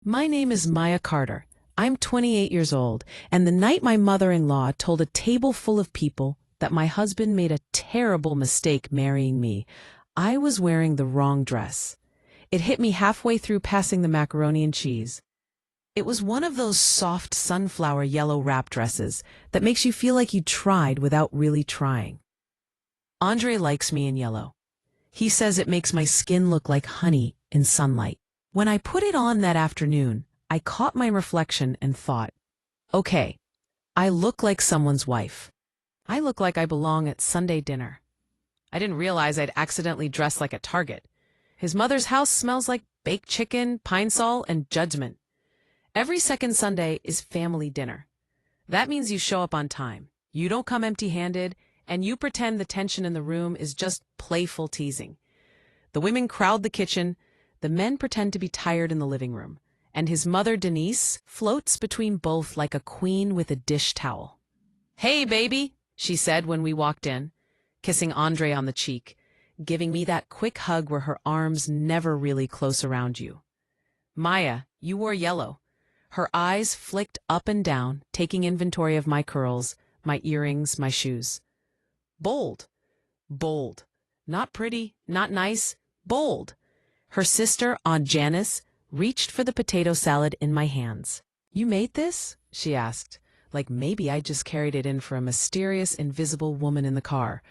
My name is Maya Carter. I'm 28 years old, and the night my mother-in-law told a table full of people that my husband made a terrible mistake marrying me, I was wearing the wrong dress. It hit me halfway through passing the macaroni and cheese. It was one of those soft sunflower yellow wrap dresses that makes you feel like you tried without really trying. Andre likes me in yellow. He says it makes my skin look like honey in sunlight. When I put it on that afternoon, I caught my reflection and thought, okay, I look like someone's wife. I look like I belong at Sunday dinner. I didn't realize I'd accidentally dressed like a target. His mother's house smells like baked chicken, pine sol, and judgment. Every second Sunday is family dinner. That means you show up on time. You don't come empty-handed, and you pretend the tension in the room is just playful teasing. The women crowd the kitchen, the men pretend to be tired in the living room, and his mother, Denise, floats between both like a queen with a dish towel. "Hey, baby," she said when we walked in, kissing Andre on the cheek, giving me that quick hug where her arms never really close around you. "Maya, you wore yellow." Her eyes flicked up and down, taking inventory of my curls, my earrings, my shoes. Bold. Bold. Not pretty, not nice, bold. Her sister, Aunt Janice, reached for the potato salad in my hands. "You made this?" she asked, like maybe I just carried it in for a mysterious, invisible woman in the car.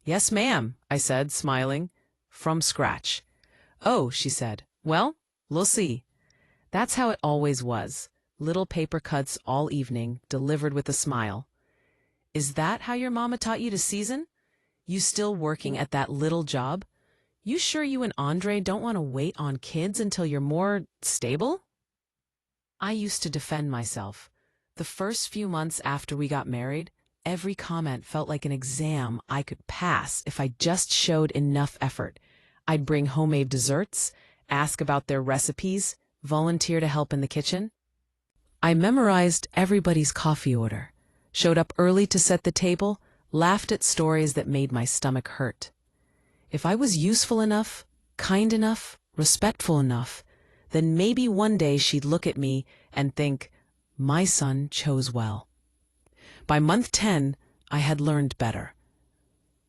"Yes, ma'am," I said, smiling. "From scratch." "Oh," she said. "Well, we'll see." That's how it always was. Little paper cuts all evening, delivered with a smile. "Is that how your mama taught you to season? You still working at that little job? You sure you and Andre don't want to wait on kids until you're more stable?" I used to defend myself. The first few months after we got married, every comment felt like an exam I could pass if I just showed enough effort. I'd bring homemade desserts, ask about their recipes, volunteer to help in the kitchen. I memorized everybody's coffee order, showed up early to set the table, laughed at stories that made my stomach hurt. If I was useful enough, kind enough, respectful enough, then maybe one day she'd look at me and think, my son chose well. By month 10, I had learned better.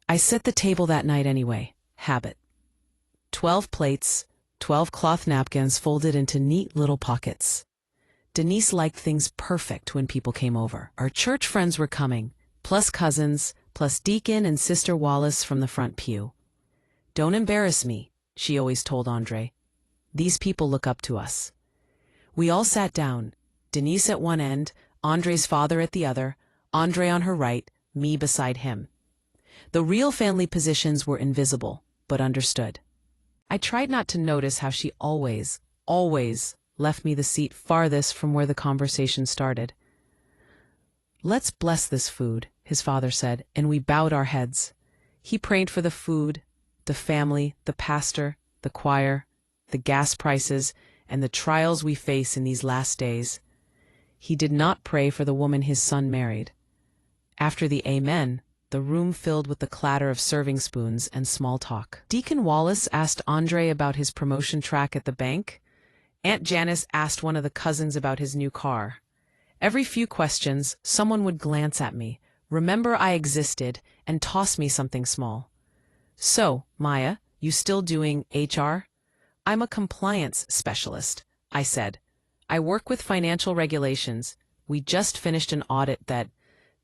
I set the table that night anyway, habit. 12 plates, 12 cloth napkins folded into neat little pockets. Denise liked things perfect when people came over. Our church friends were coming, plus cousins, plus Deacon and Sister Wallace from the front pew. "Don't embarrass me," she always told Andre. "These people look up to us." We all sat down, Denise at one end, Andre's father at the other, Andre on her right, me beside him. The real family positions were invisible, but understood. I tried not to notice how she always left me the seat farthest from where the conversation started. "Let's bless this food," his father said, and we bowed our heads. He prayed for the food, the family, the pastor, the choir, the gas prices, and the trials we face in these last days. He did not pray for the woman his son married. After the amen, the room filled with the clatter of serving spoons and small talk. Deacon Wallace asked Andre about his promotion track at the bank. Aunt Janice asked one of the cousins about his new car. Every few questions, someone would glance at me, remember I existed, and toss me something small. "So, Maya, you still doing HR?" "I'm a compliance specialist," I said. "I work with financial regulations. We just finished an audit that—"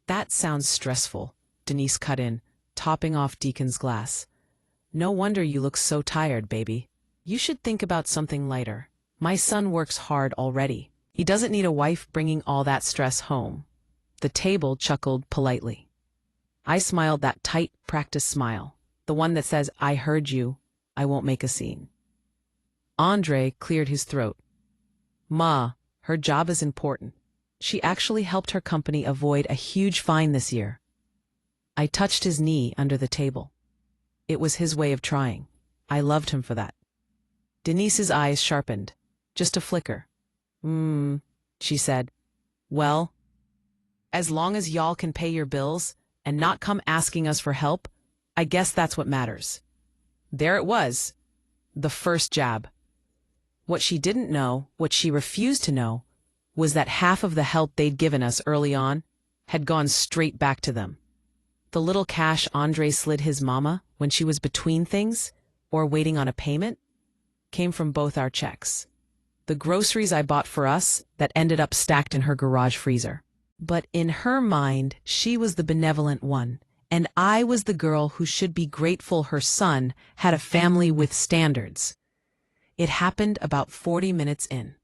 "That sounds stressful," Denise cut in, topping off Deacon's glass. "No wonder you look so tired, baby. You should think about something lighter. My son works hard already. He doesn't need a wife bringing all that stress home." The table chuckled politely. I smiled that tight, practiced smile, the one that says, "I heard you, I won't make a scene." Andre cleared his throat. "Ma, her job is important. She actually helped her company avoid a huge fine this year." I touched his knee under the table. It was his way of trying. I loved him for that. Denise's eyes sharpened. Just a flicker. She said. "Well, as long as y'all can pay your bills and not come asking us for help, I guess that's what matters." There it was. The first jab. What she didn't know, what she refused to know, was that half of the help they'd given us early on had gone straight back to them. The little cash Andre slid his mama when she was between things or waiting on a payment came from both our checks. The groceries I bought for us that ended up stacked in her garage freezer. But in her mind, she was the benevolent one, and I was the girl who should be grateful her son had a family with standards. It happened about 40 minutes in.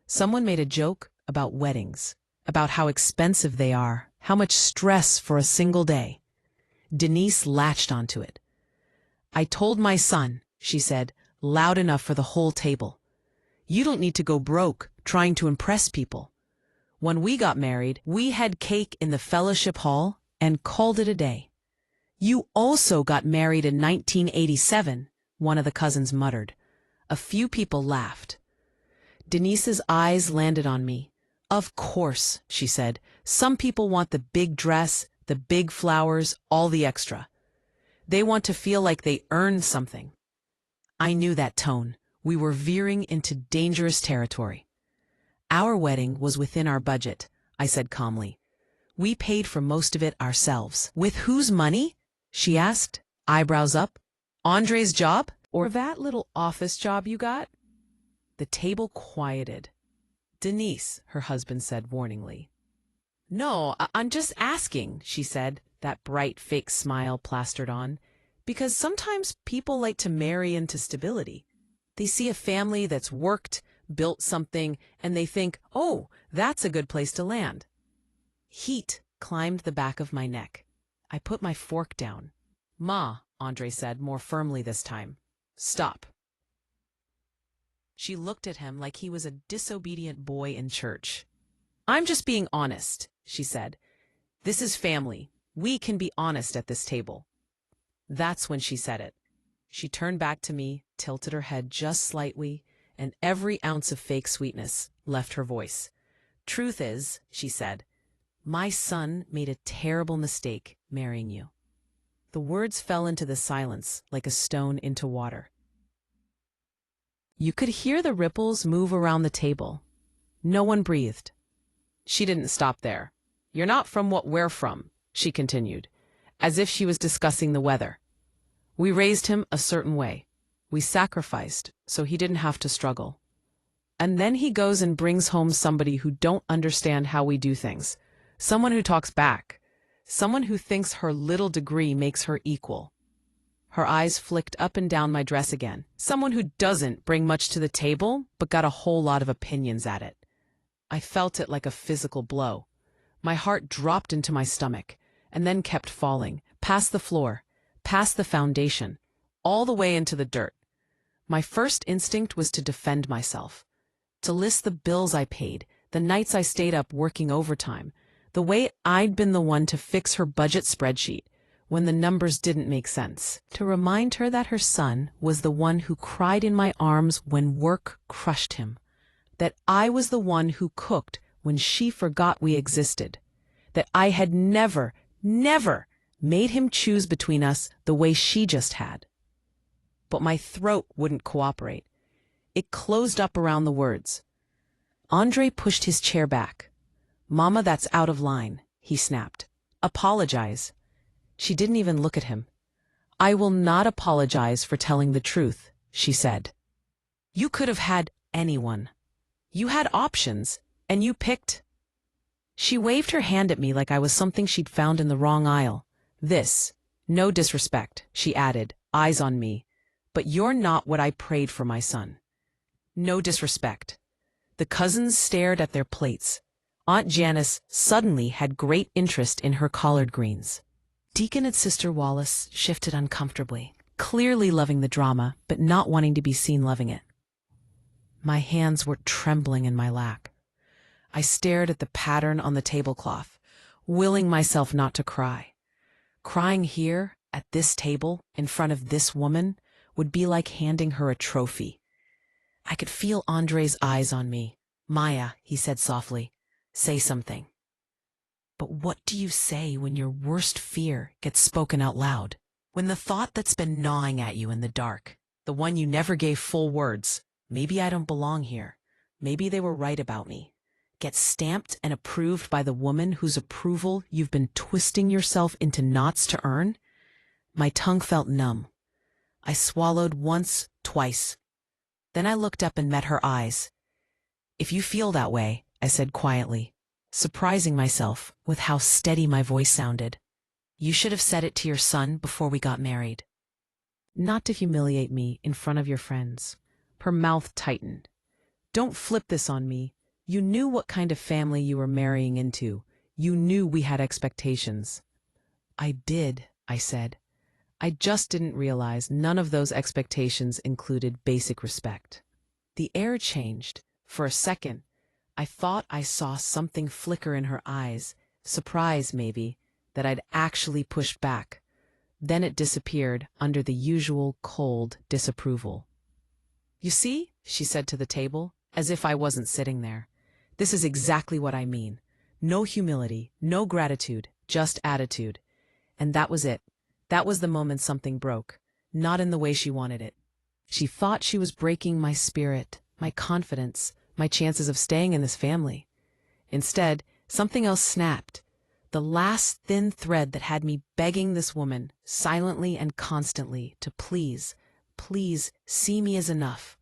Someone made a joke about weddings, about how expensive they are, how much stress for a single day. Denise latched onto it. "I told my son," she said, loud enough for the whole table, "you don't need to go broke trying to impress people. When we got married, we had cake in the fellowship hall and called it a day." "You also got married in 1987, one of the cousins muttered. A few people laughed. Denise's eyes landed on me. "Of course," she said. "Some people want the big dress, the big flowers, all the extra. They want to feel like they earned something." I knew that tone. We were veering into dangerous territory. "Our wedding was within our budget," I said calmly. "We paid for most of it ourselves." "With whose money?" she asked, eyebrows up. "Andre's job? Or that little office job you got?" The table quieted. "Denise," her husband said warningly. "No, I'm just asking," she said, that bright fake smile plastered on, "because sometimes people like to marry into stability. They see a family that's worked, built something, and they think, oh, that's a good place to land." Heat climbed the back of my neck. I put my fork down. "Ma," Andre said, more firmly this time, "stop." She looked at him like he was a disobedient boy in church. "I'm just being honest," she said. "This is family. We can be honest at this table." That's when she said it. She turned back to me, tilted her head just slightly, and every ounce of fake sweetness left her voice. "Truth is," she said, "my son made a terrible mistake marrying you." The words fell into the silence like a stone into water. You could hear the ripples move around the table. No one breathed. She didn't stop there. "You're not from what we're from," she continued, as if she was discussing the weather. "We raised him a certain way. We sacrificed so he didn't have to struggle. And then he goes and brings home somebody who don't understand how we do things, someone who talks back, someone who thinks her little degree makes her equal." Her eyes flicked up and down my dress again. "Someone who doesn't bring much to the table, but got a whole lot of opinions at it." I felt it like a physical blow. My heart dropped into my stomach, and then kept falling, past the floor, past the foundation, all the way into the dirt. My first instinct was to defend myself, to list the bills I paid, the nights I stayed up working overtime, the way I'd been the one to fix her budget spreadsheet when the numbers didn't make sense, to remind her that her son was the one who cried in my arms when work crushed him, that I was the one who cooked when she forgot we existed, that I had never made him choose between us the way she just had. But my throat wouldn't cooperate. It closed up around the words. Andre pushed his chair back. "Mama, that's out of line," he snapped. "Apologize." She didn't even look at him. "I will not apologize for telling the truth," she said. "You could have had anyone. You had options, and you picked." She waved her hand at me like I was something she'd found in the wrong aisle. "This, no disrespect," she added, eyes on me, "but you're not what I prayed for my son." No disrespect. The cousins stared at their plates. Aunt Janice suddenly had great interest in her collard greens. Deacon and Sister Wallace shifted uncomfortably, clearly loving the drama, but not wanting to be seen loving it. My hands were trembling in my lap. I stared at the pattern on the tablecloth, willing myself not to cry. Crying here, at this table, in front of this woman, would be like handing her a trophy. I could feel Andre's eyes on me. "Maya," he said softly, "say something." But what do you say when your worst fear gets spoken out loud? When the thought that's been gnawing at you in the dark, the one you never gave full words, Maybe I don't belong here. Maybe they were right about me. Get stamped and approved by the woman whose approval you've been twisting yourself into knots to earn? My tongue felt numb. I swallowed once, twice. Then I looked up and met her eyes. "If you feel that way," I said quietly, surprising myself with how steady my voice sounded, "you should have said it to your son before we got married." Not to humiliate me in front of your friends. Her mouth tightened. "Don't flip this on me. You knew what kind of family you were marrying into. You knew we had expectations." "I did," I said. "I just didn't realize none of those expectations included basic respect." The air changed. For a second, I thought I saw something flicker in her eyes, surprise maybe, that I'd actually pushed back. Then it disappeared under the usual cold disapproval. "You see," she said to the table, as if I wasn't sitting there. "This is exactly what I mean. No humility, no gratitude, just attitude." And that was it. That was the moment something broke, not in the way she wanted it. She thought she was breaking my spirit, my confidence, my chances of staying in this family. Instead, something else snapped. The last thin thread that had me begging this woman, silently and constantly, to please, please see me as enough.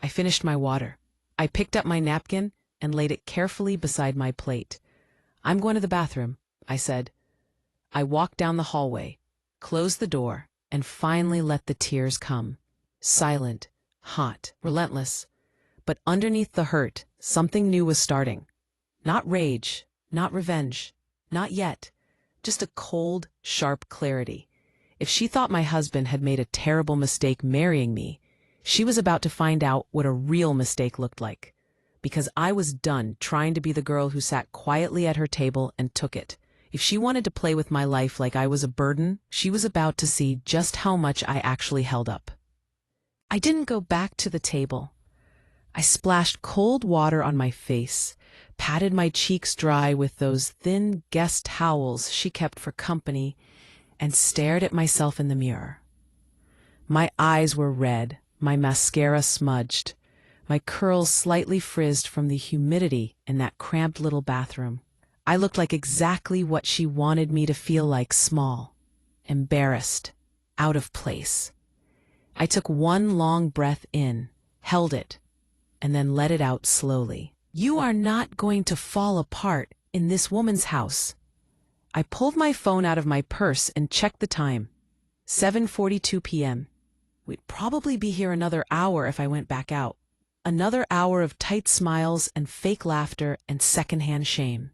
I finished my water. I picked up my napkin and laid it carefully beside my plate. "I'm going to the bathroom," I said. I walked down the hallway, closed the door, and finally let the tears come. Silent, hot, relentless. But underneath the hurt, something new was starting. Not rage, not revenge, not yet. Just a cold, sharp clarity. If she thought my husband had made a terrible mistake marrying me, she was about to find out what a real mistake looked like. Because I was done trying to be the girl who sat quietly at her table and took it. If she wanted to play with my life like I was a burden, she was about to see just how much I actually held up. I didn't go back to the table. I splashed cold water on my face, patted my cheeks dry with those thin guest towels she kept for company, and stared at myself in the mirror. My eyes were red, my mascara smudged, my curls slightly frizzed from the humidity in that cramped little bathroom. I looked like exactly what she wanted me to feel like: small, embarrassed, out of place. I took one long breath in, held it, and then let it out slowly. "You are not going to fall apart in this woman's house." I pulled my phone out of my purse and checked the time. 7:42 p.m. We'd probably be here another hour if I went back out. Another hour of tight smiles and fake laughter and secondhand shame.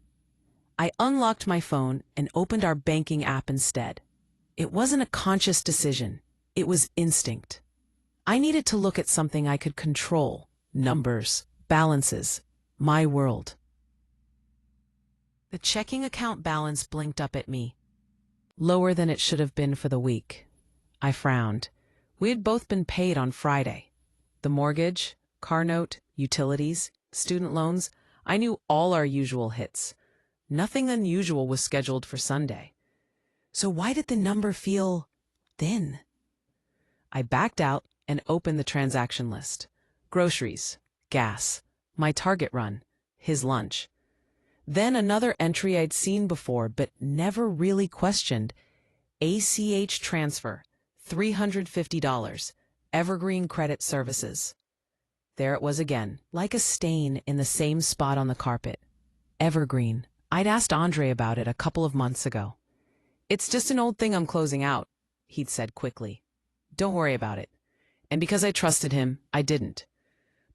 I unlocked my phone and opened our banking app instead. It wasn't a conscious decision. It was instinct. I needed to look at something I could control: numbers, balances, my world. The checking account balance blinked up at me. Lower than it should have been for the week. I frowned. We had both been paid on Friday. The mortgage, car note, utilities, student loans, I knew all our usual hits. Nothing unusual was scheduled for Sunday. So why did the number feel thin? I backed out and opened the transaction list. Groceries, gas, my Target run, his lunch. Then another entry I'd seen before but never really questioned: ACH transfer, $350, Evergreen Credit Services. There it was again, like a stain in the same spot on the carpet. Evergreen. I'd asked Andre about it a couple of months ago. "It's just an old thing I'm closing out," he'd said quickly. "Don't worry about it." And because I trusted him, I didn't.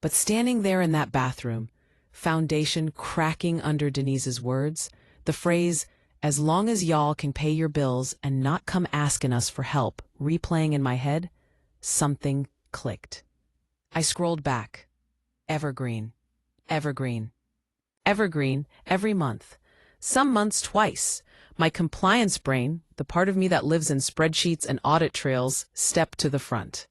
But standing there in that bathroom, foundation cracking under Denise's words, the phrase, "as long as y'all can pay your bills and not come asking us for help," replaying in my head, something clicked. I scrolled back. Evergreen. Evergreen. Evergreen every month. Some months twice. My compliance brain, the part of me that lives in spreadsheets and audit trails, stepped to the front.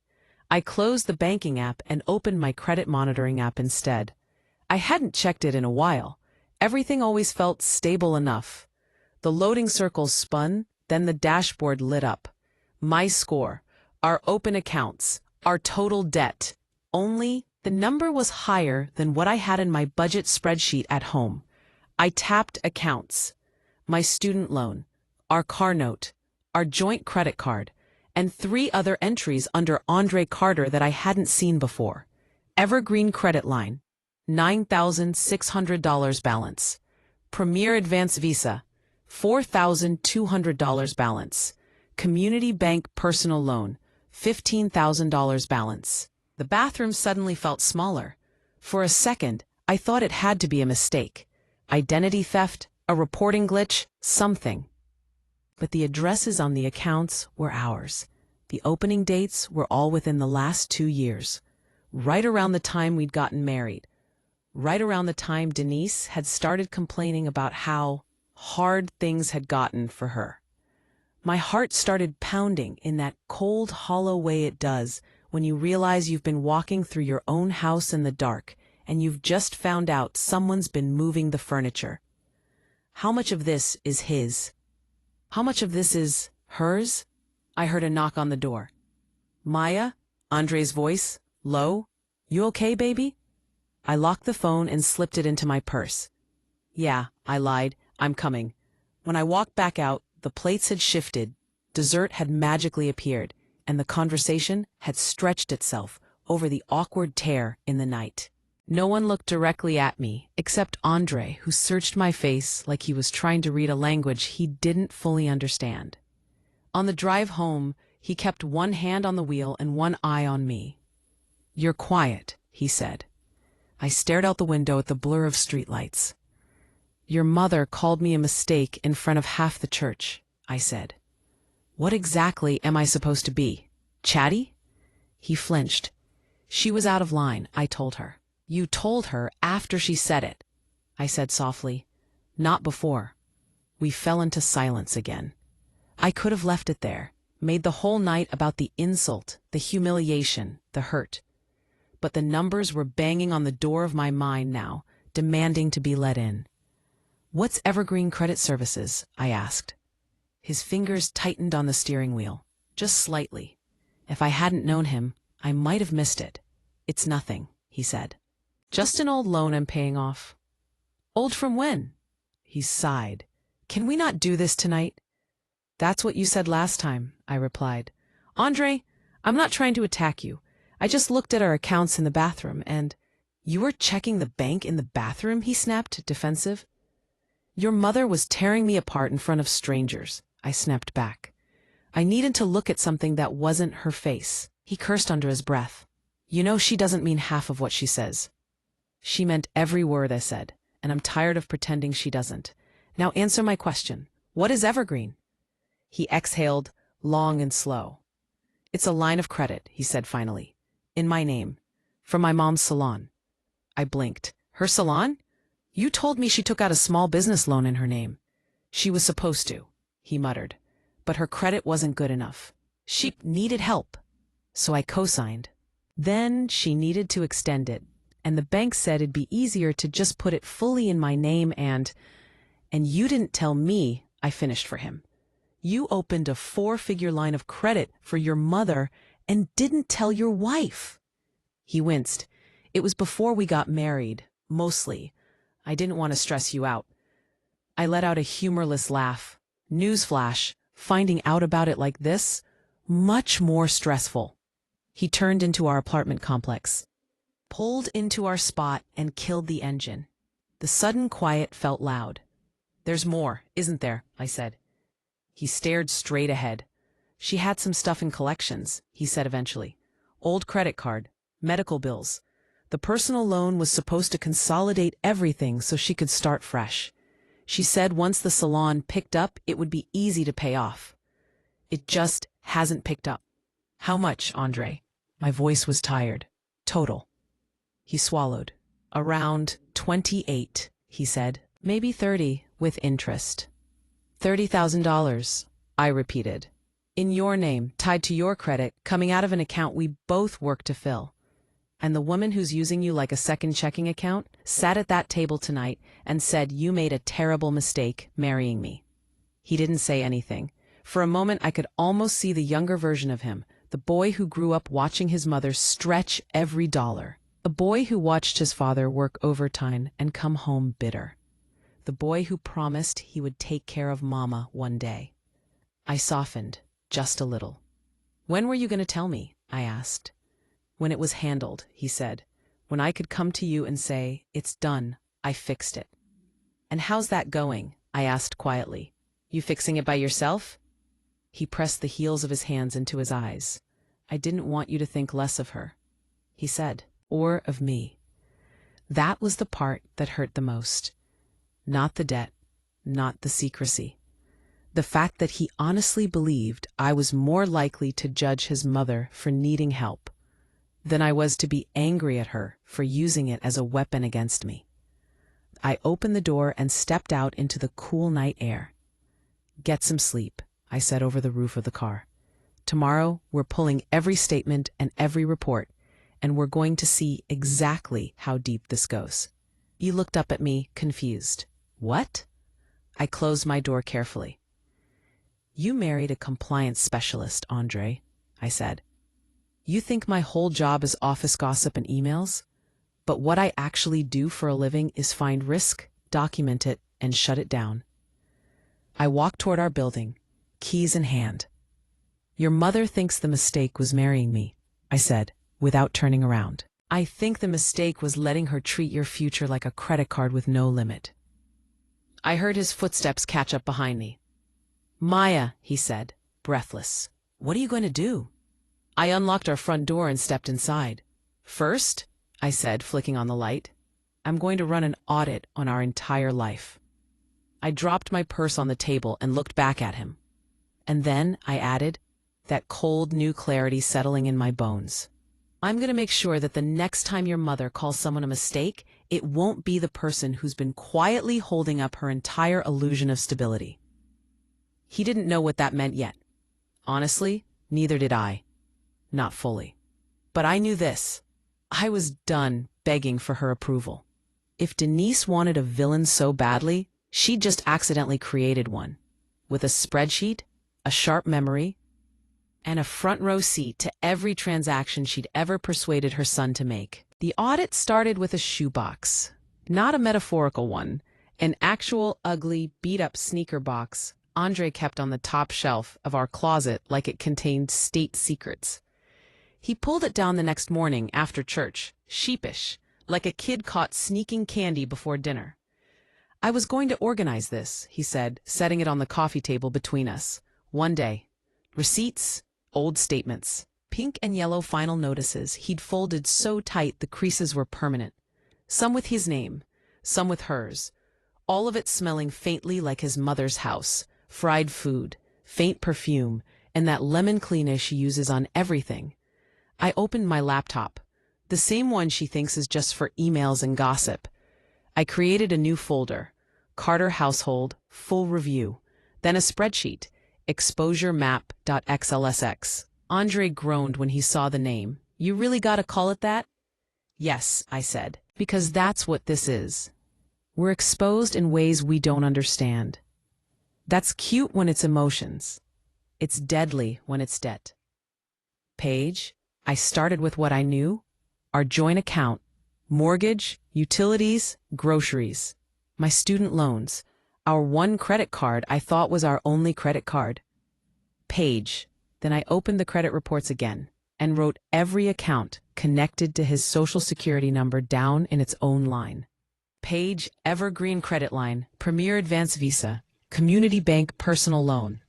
I closed the banking app and opened my credit monitoring app instead. I hadn't checked it in a while. Everything always felt stable enough. The loading circles spun, then the dashboard lit up. My score, our open accounts, our total debt. Only The number was higher than what I had in my budget spreadsheet at home. I tapped accounts, my student loan, our car note, our joint credit card, and 3 other entries under Andre Carter that I hadn't seen before. Evergreen credit line, $9,600 balance. Premier Advance Visa, $4,200 balance. Community Bank personal loan, $15,000 balance. The bathroom suddenly felt smaller. For a second, I thought it had to be a mistake. Identity theft, a reporting glitch, something. But the addresses on the accounts were ours. The opening dates were all within the last 2 years. Right around the time we'd gotten married. Right around the time Denise had started complaining about how hard things had gotten for her. My heart started pounding in that cold, hollow way it does when you realize you've been walking through your own house in the dark and you've just found out someone's been moving the furniture. How much of this is his? How much of this is hers? I heard a knock on the door. Maya? Andre's voice, low. You okay, baby? I locked the phone and slipped it into my purse. Yeah, I lied. I'm coming. When I walked back out, the plates had shifted, dessert had magically appeared, and the conversation had stretched itself over the awkward tear in the night. No one looked directly at me, except Andre, who searched my face like he was trying to read a language he didn't fully understand. On the drive home, he kept one hand on the wheel and one eye on me. You're quiet, he said. I stared out the window at the blur of streetlights. Your mother called me a mistake in front of half the church, I said. What exactly am I supposed to be? Chatty? He flinched. She was out of line, I told her. You told her after she said it, I said softly. Not before. We fell into silence again. I could have left it there, made the whole night about the insult, the humiliation, the hurt. But the numbers were banging on the door of my mind now, demanding to be let in. What's Evergreen Credit Services? I asked. His fingers tightened on the steering wheel, just slightly. If I hadn't known him, I might have missed it. It's nothing, he said. Just an old loan I'm paying off. Old from when? He sighed. Can we not do this tonight? That's what you said last time, I replied. Andre, I'm not trying to attack you. I just looked at our accounts in the bathroom and... You were checking the bank in the bathroom, he snapped, defensive. Your mother was tearing me apart in front of strangers, I snapped back. I needed to look at something that wasn't her face. He cursed under his breath. You know she doesn't mean half of what she says. She meant every word I said, and I'm tired of pretending she doesn't. Now answer my question. What is Evergreen? He exhaled, long and slow. It's a line of credit, he said finally. In my name. From my mom's salon. I blinked. Her salon? You told me she took out a small business loan in her name. She was supposed to, he muttered. But her credit wasn't good enough. She needed help. So I co-signed. Then she needed to extend it, and the bank said it'd be easier to just put it fully in my name and you didn't tell me, I finished for him. You opened a 4-figure line of credit for your mother and didn't tell your wife. He winced. It was before we got married, mostly. I didn't want to stress you out. I let out a humorless laugh. Newsflash, finding out about it like this, much more stressful. He turned into our apartment complex, pulled into our spot, and killed the engine. The sudden quiet felt loud. There's more, isn't there? I said. He stared straight ahead. She had some stuff in collections, he said eventually. Old credit card, medical bills. The personal loan was supposed to consolidate everything so she could start fresh. She said once the salon picked up, it would be easy to pay off. It just hasn't picked up. How much, Andre? My voice was tired. Total. He swallowed. Around 28, he said. Maybe 30, with interest. $30,000, I repeated. In your name, tied to your credit, coming out of an account we both work to fill. And the woman who's using you like a second checking account sat at that table tonight and said you made a terrible mistake marrying me. He didn't say anything. For a moment I could almost see the younger version of him, the boy who grew up watching his mother stretch every dollar. A boy who watched his father work overtime and come home bitter. The boy who promised he would take care of Mama one day. I softened, just a little. "When were you going to tell me?" I asked. "When it was handled," he said. "When I could come to you and say, 'It's done, I fixed it.'" "And how's that going?" I asked quietly. "You fixing it by yourself?" He pressed the heels of his hands into his eyes. "I didn't want you to think less of her," he said, "or of me." That was the part that hurt the most. Not the debt, not the secrecy. The fact that he honestly believed I was more likely to judge his mother for needing help than I was to be angry at her for using it as a weapon against me. I opened the door and stepped out into the cool night air. "Get some sleep," I said over the roof of the car. "Tomorrow, we're pulling every statement and every report, and we're going to see exactly how deep this goes." He looked up at me, confused. "What?" I closed my door carefully. "You married a compliance specialist, Andre," I said. "You think my whole job is office gossip and emails? But what I actually do for a living is find risk, document it, and shut it down." I walked toward our building, keys in hand. "Your mother thinks the mistake was marrying me," I said, without turning around. "I think the mistake was letting her treat your future like a credit card with no limit." I heard his footsteps catch up behind me. "Maya," he said, breathless, "what are you going to do?" I unlocked our front door and stepped inside. "First," I said, flicking on the light, "I'm going to run an audit on our entire life." I dropped my purse on the table and looked back at him. And then, I added, that cold new clarity settling in my bones, "I'm going to make sure that the next time your mother calls someone a mistake, it won't be the person who's been quietly holding up her entire illusion of stability." He didn't know what that meant yet. Honestly, neither did I. Not fully. But I knew this. I was done begging for her approval. If Denise wanted a villain so badly, she'd just accidentally created one. With a spreadsheet, a sharp memory, and a front row seat to every transaction she'd ever persuaded her son to make. The audit started with a shoebox. Not a metaphorical one. An actual, ugly, beat-up sneaker box Andre kept on the top shelf of our closet like it contained state secrets. He pulled it down the next morning after church, sheepish, like a kid caught sneaking candy before dinner. "I was going to organize this," he said, setting it on the coffee table between us. "One day. Receipts, old statements, pink and yellow final notices he'd folded so tight the creases were permanent. Some with his name, some with hers. All of it smelling faintly like his mother's house. Fried food, faint perfume, and that lemon cleaner she uses on everything. I opened my laptop, the same one she thinks is just for emails and gossip. I created a new folder, Carter Household, Full Review, then a spreadsheet, exposuremap.xlsx. Andre groaned when he saw the name. "You really gotta call it that?" "Yes," I said, "because that's what this is. We're exposed in ways we don't understand. That's cute when it's emotions. It's deadly when it's debt." Page, I started with what I knew. Our joint account, mortgage, utilities, groceries, my student loans, our one credit card I thought was our only credit card. Page, then I opened the credit reports again and wrote every account connected to his Social Security number down in its own line. Page, Evergreen Credit Line, Premier Advance Visa, Community Bank Personal Loan.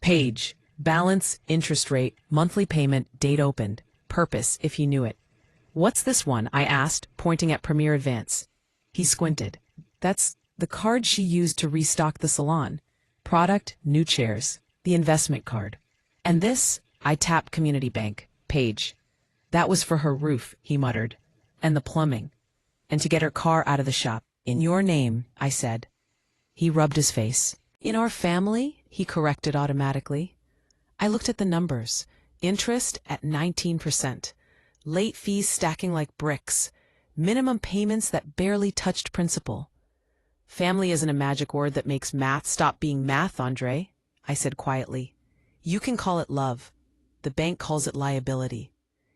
Page, balance, interest rate, monthly payment, date opened, purpose if he knew it. "What's this one?" I asked, pointing at Premier Advance. He squinted. "That's the card she used to restock the salon. Product, new chairs, the investment card. And this?" I tapped Community Bank. "Page. That was for her roof," he muttered, "and the plumbing, and to get her car out of the shop. In your name," I said. He rubbed his face. "In our family," he corrected automatically. I looked at the numbers. Interest at 19%. Late fees stacking like bricks. Minimum payments that barely touched principal. "Family isn't a magic word that makes math stop being math, Andre," I said quietly. "You can call it love. The bank calls it liability."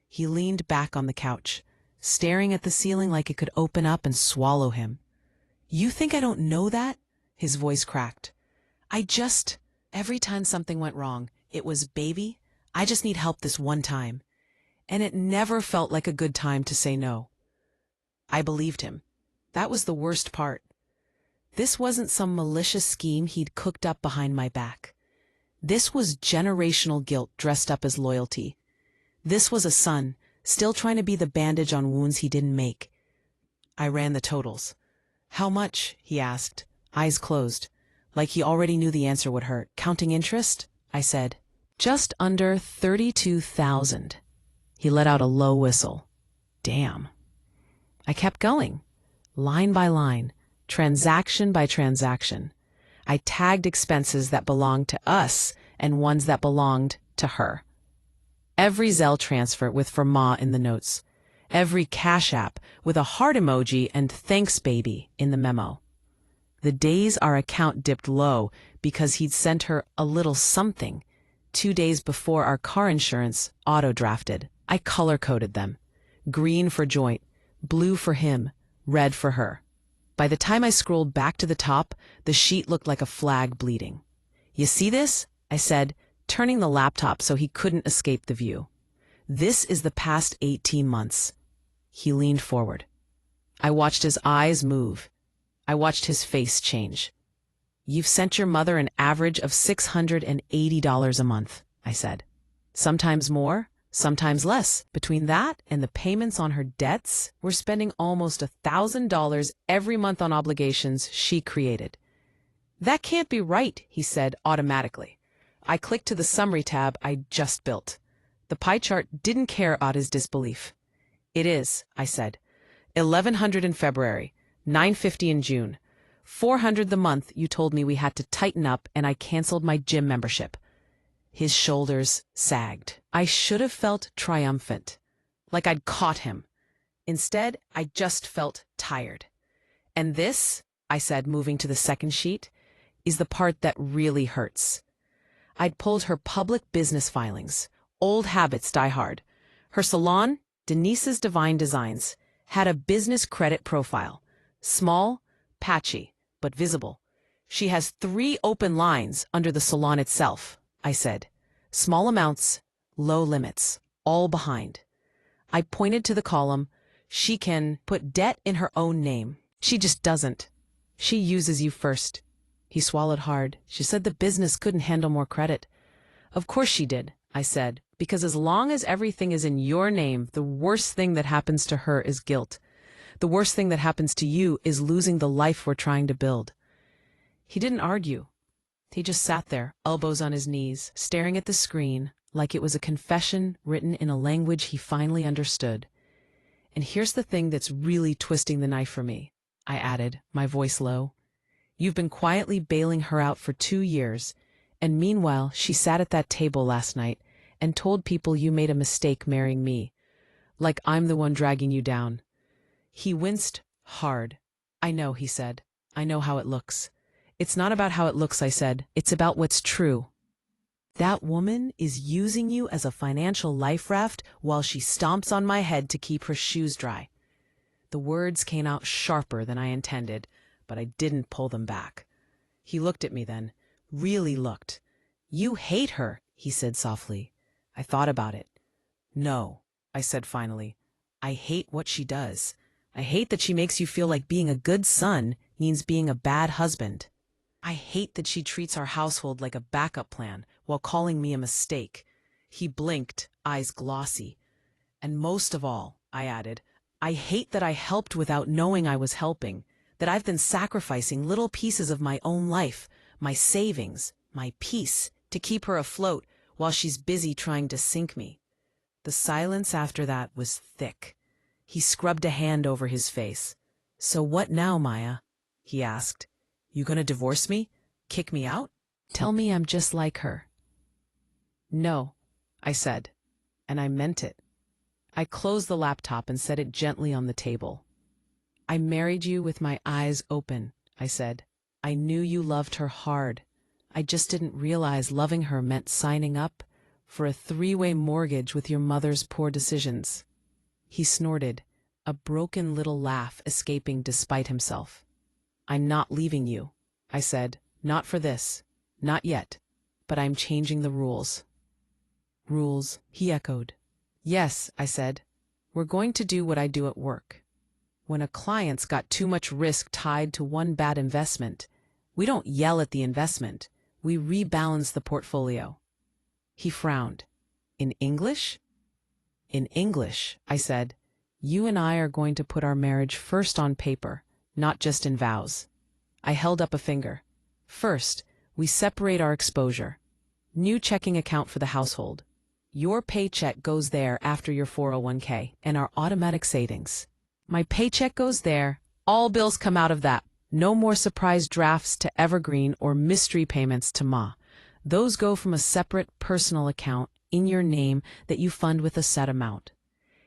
He leaned back on the couch, staring at the ceiling like it could open up and swallow him. "You think I don't know that?" His voice cracked. Every time something went wrong, it was, "Baby, I just need help this one time." And it never felt like a good time to say no. I believed him. That was the worst part. This wasn't some malicious scheme he'd cooked up behind my back. This was generational guilt dressed up as loyalty. This was a son, still trying to be the bandage on wounds he didn't make. I ran the totals. "How much?" he asked, eyes closed, like he already knew the answer would hurt. "Counting interest?" I said. "Just under 32,000. He let out a low whistle. Damn. I kept going, line by line, transaction by transaction. I tagged expenses that belonged to us and ones that belonged to her. Every Zelle transfer with "for Ma" in the notes. Every Cash App with a heart emoji and "thanks, baby" in the memo. The days our account dipped low because he'd sent her a little something 2 days before our car insurance auto-drafted. I color-coded them. Green for joint, blue for him, red for her. By the time I scrolled back to the top, the sheet looked like a flag bleeding. "You see this?" I said, turning the laptop so he couldn't escape the view. "This is the past 18 months. He leaned forward. I watched his eyes move. I watched his face change. "You've sent your mother an average of $680 a month," I said. "Sometimes more, sometimes less. Between that and the payments on her debts, we're spending almost $1,000 every month on obligations she created." "That can't be right," he said automatically. I clicked to the summary tab I just built. The pie chart didn't care about his disbelief. "It is," I said. "1,100 in February, $950 in June. 400 the month you told me we had to tighten up, and I canceled my gym membership." His shoulders sagged. I should have felt triumphant, like I'd caught him. Instead, I just felt tired. "And this," I said, moving to the second sheet, "is the part that really hurts." I'd pulled her public business filings. Old habits die hard. Her salon, Denise's Divine Designs, had a business credit profile. Small, patchy, but visible. "She has 3 open lines under the salon itself," I said. "Small amounts, low limits, all behind." I pointed to the column, "She can put debt in her own name. She just doesn't. She uses you first." He swallowed hard. "She said the business couldn't handle more credit." "Of course she did," I said, "because as long as everything is in your name, the worst thing that happens to her is guilt. The worst thing that happens to you is losing the life we're trying to build." He didn't argue. He just sat there, elbows on his knees, staring at the screen like it was a confession written in a language he finally understood. "And here's the thing that's really twisting the knife for me," I added, my voice low. "You've been quietly bailing her out for 2 years, and meanwhile she sat at that table last night and told people you made a mistake marrying me, like I'm the one dragging you down." He winced hard. "I know," he said. "I know how it looks." "It's not about how it looks," I said. "It's about what's true. That woman is using you as a financial life raft while she stomps on my head to keep her shoes dry." The words came out sharper than I intended, but I didn't pull them back. He looked at me then, really looked. "You hate her," he said softly. I thought about it. "No," I said finally. "I hate what she does. I hate that she makes you feel like being a good son means being a bad husband. I hate that she treats our household like a backup plan while calling me a mistake." He blinked, eyes glossy. "And most of all," I added, "I hate that I helped without knowing I was helping, that I've been sacrificing little pieces of my own life, my savings, my peace, to keep her afloat while she's busy trying to sink me." The silence after that was thick. He scrubbed a hand over his face. "So what now, Maya?" he asked. "You gonna divorce me? Kick me out? Tell me I'm just like her?" "No," I said, and I meant it. I closed the laptop and set it gently on the table. "I married you with my eyes open," I said. "I knew you loved her hard. I just didn't realize loving her meant signing up for a 3-way mortgage with your mother's poor decisions." He snorted. a broken little laugh escaping despite himself. "I'm not leaving you," I said. "Not for this. Not yet. But I'm changing the rules." "Rules," he echoed. "Yes," I said. "We're going to do what I do at work. When a client's got too much risk tied to one bad investment, we don't yell at the investment. We rebalance the portfolio." He frowned. "In English?" "In English," I said. "You and I are going to put our marriage first on paper, not just in vows." I held up a finger. "First, we separate our exposure. New checking account for the household. Your paycheck goes there after your 401k and our automatic savings. My paycheck goes there. All bills come out of that. No more surprise drafts to Evergreen or mystery payments to Ma. Those go from a separate personal account in your name that you fund with a set amount."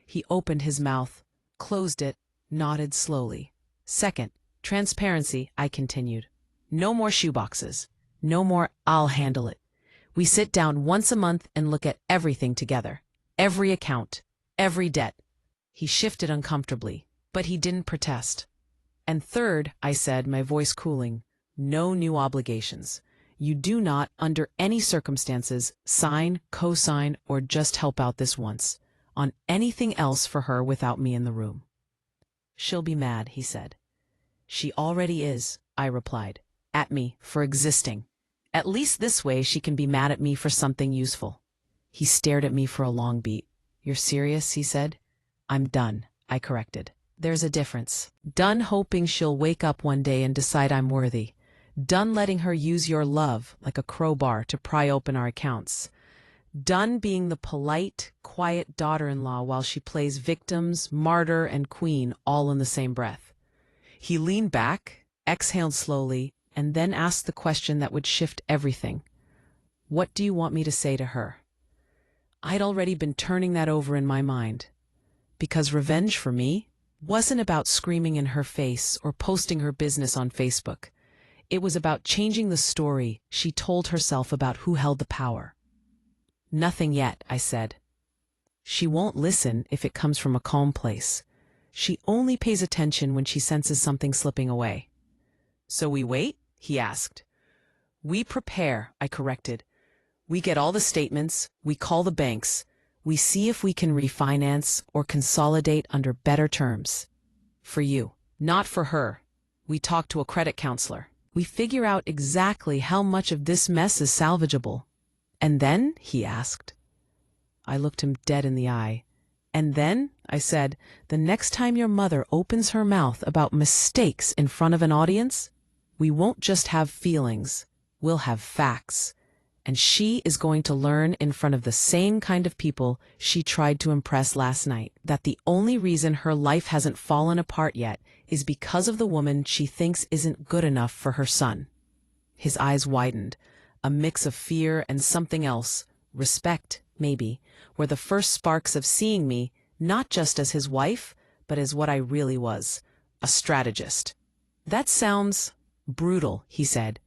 He opened his mouth, closed it, nodded slowly. "Second, transparency," I continued. "No more shoeboxes. No more 'I'll handle it.' We sit down once a month and look at everything together. Every account, every debt." He shifted uncomfortably, but he didn't protest. "And third," I said, my voice cooling, "no new obligations. You do not, under any circumstances, sign, co-sign, or just help out this once on anything else for her without me in the room." "She'll be mad," he said. "She already is," I replied, "at me for existing. At least this way she can be mad at me for something useful." He stared at me for a long beat. "You're serious?" he said. "I'm done," I corrected. "There's a difference. Done hoping she'll wake up one day and decide I'm worthy. Done letting her use your love like a crowbar to pry open our accounts. Done being the polite, quiet daughter-in-law while she plays victims, martyr, and queen all in the same breath." He leaned back, exhaled slowly, and then asked the question that would shift everything. "What do you want me to say to her?" I'd already been turning that over in my mind. Because revenge for me wasn't about screaming in her face or posting her business on Facebook. It was about changing the story she told herself about who held the power. "Nothing yet," I said. "She won't listen if it comes from a calm place. She only pays attention when she senses something slipping away." "So we wait?" he asked. "We prepare," I corrected. "We get all the statements, we call the banks, we see if we can refinance or consolidate under better terms. For you, not for her. We talk to a credit counselor. We figure out exactly how much of this mess is salvageable." "And then?" he asked. I looked him dead in the eye. "And then," I said, "the next time your mother opens her mouth about mistakes in front of an audience, we won't just have feelings, we'll have facts. And she is going to learn in front of the same kind of people she tried to impress last night that the only reason her life hasn't fallen apart yet is because of the woman she thinks isn't good enough for her son." His eyes widened. A mix of fear and something else, respect, maybe, were the first sparks of seeing me, not just as his wife, but as what I really was, a strategist. "That sounds brutal," he said.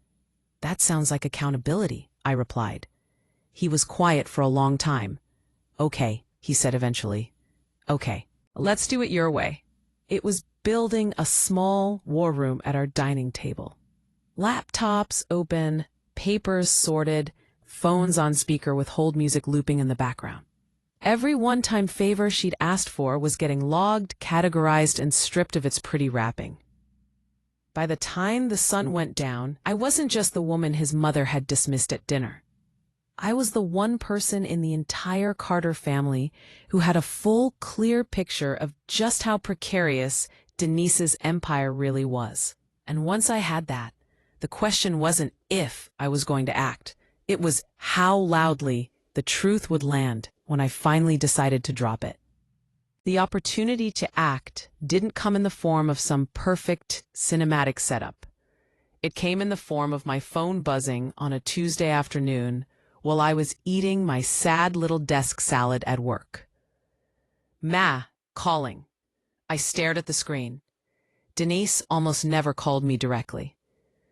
"That sounds like accountability," I replied. He was quiet for a long time. "Okay," he said eventually. "Okay, let's do it your way." It was building a small war room at our dining table. Laptops open, papers sorted, phones on speaker with hold music looping in the background. Every one-time favor she'd asked for was getting logged, categorized, and stripped of its pretty wrapping. By the time the sun went down, I wasn't just the woman his mother had dismissed at dinner. I was the one person in the entire Carter family who had a full, clear picture of just how precarious Denise's empire really was. And once I had that, the question wasn't if I was going to act. It was how loudly the truth would land when I finally decided to drop it. The opportunity to act didn't come in the form of some perfect cinematic setup. It came in the form of my phone buzzing on a Tuesday afternoon while I was eating my sad little desk salad at work. "Ma, calling." I stared at the screen. Denise almost never called me directly.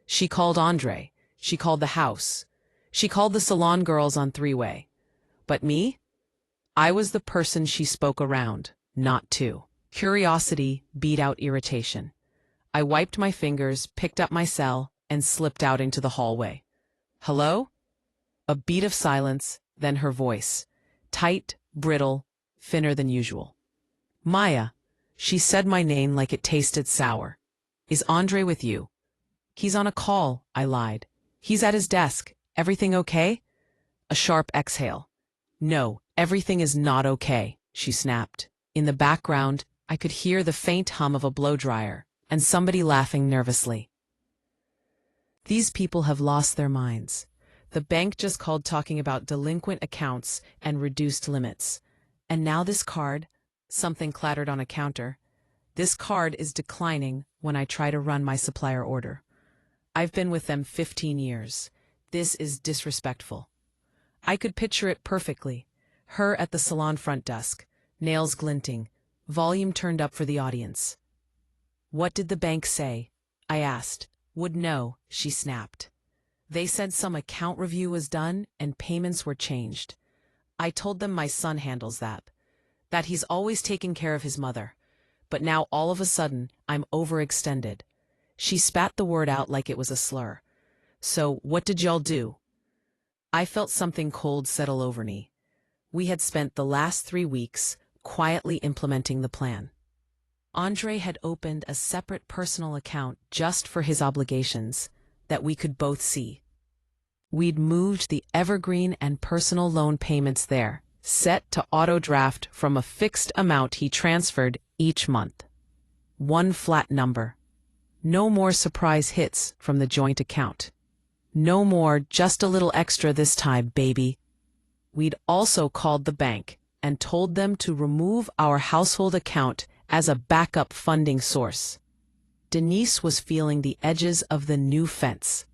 She called Andre. She called the house. She called the salon girls on three-way. But me? I was the person she spoke around, not to. Curiosity beat out irritation. I wiped my fingers, picked up my cell, and slipped out into the hallway. Hello? A beat of silence, then her voice. Tight, brittle, thinner than usual. Maya. She said my name like it tasted sour. Is Andre with you? He's on a call, I lied. He's at his desk. Everything okay? A sharp exhale. No, everything is not okay, she snapped. In the background, I could hear the faint hum of a blow-dryer, and somebody laughing nervously. These people have lost their minds. The bank just called talking about delinquent accounts and reduced limits. And now this card, something clattered on a counter. This card is declining when I try to run my supplier order. I've been with them 15 years. This is disrespectful. I could picture it perfectly. Her at the salon front desk, nails glinting, volume turned up for the audience. What did the bank say? I asked. Would know, she snapped. They said some account review was done and payments were changed. I told them my son handles that he's always taken care of his mother. But now all of a sudden, I'm overextended. She spat the word out like it was a slur. So what did y'all do? I felt something cold settle over me. We had spent the last 3 weeks quietly implementing the plan. Andre had opened a separate personal account just for his obligations that we could both see. We'd moved the evergreen and personal loan payments there, set to auto-draft from a fixed amount he transferred each month. One flat number. No more surprise hits from the joint account. No more just a little extra this time, baby. We'd also called the bank and told them to remove our household account as a backup funding source. Denise was feeling the edges of the new fence.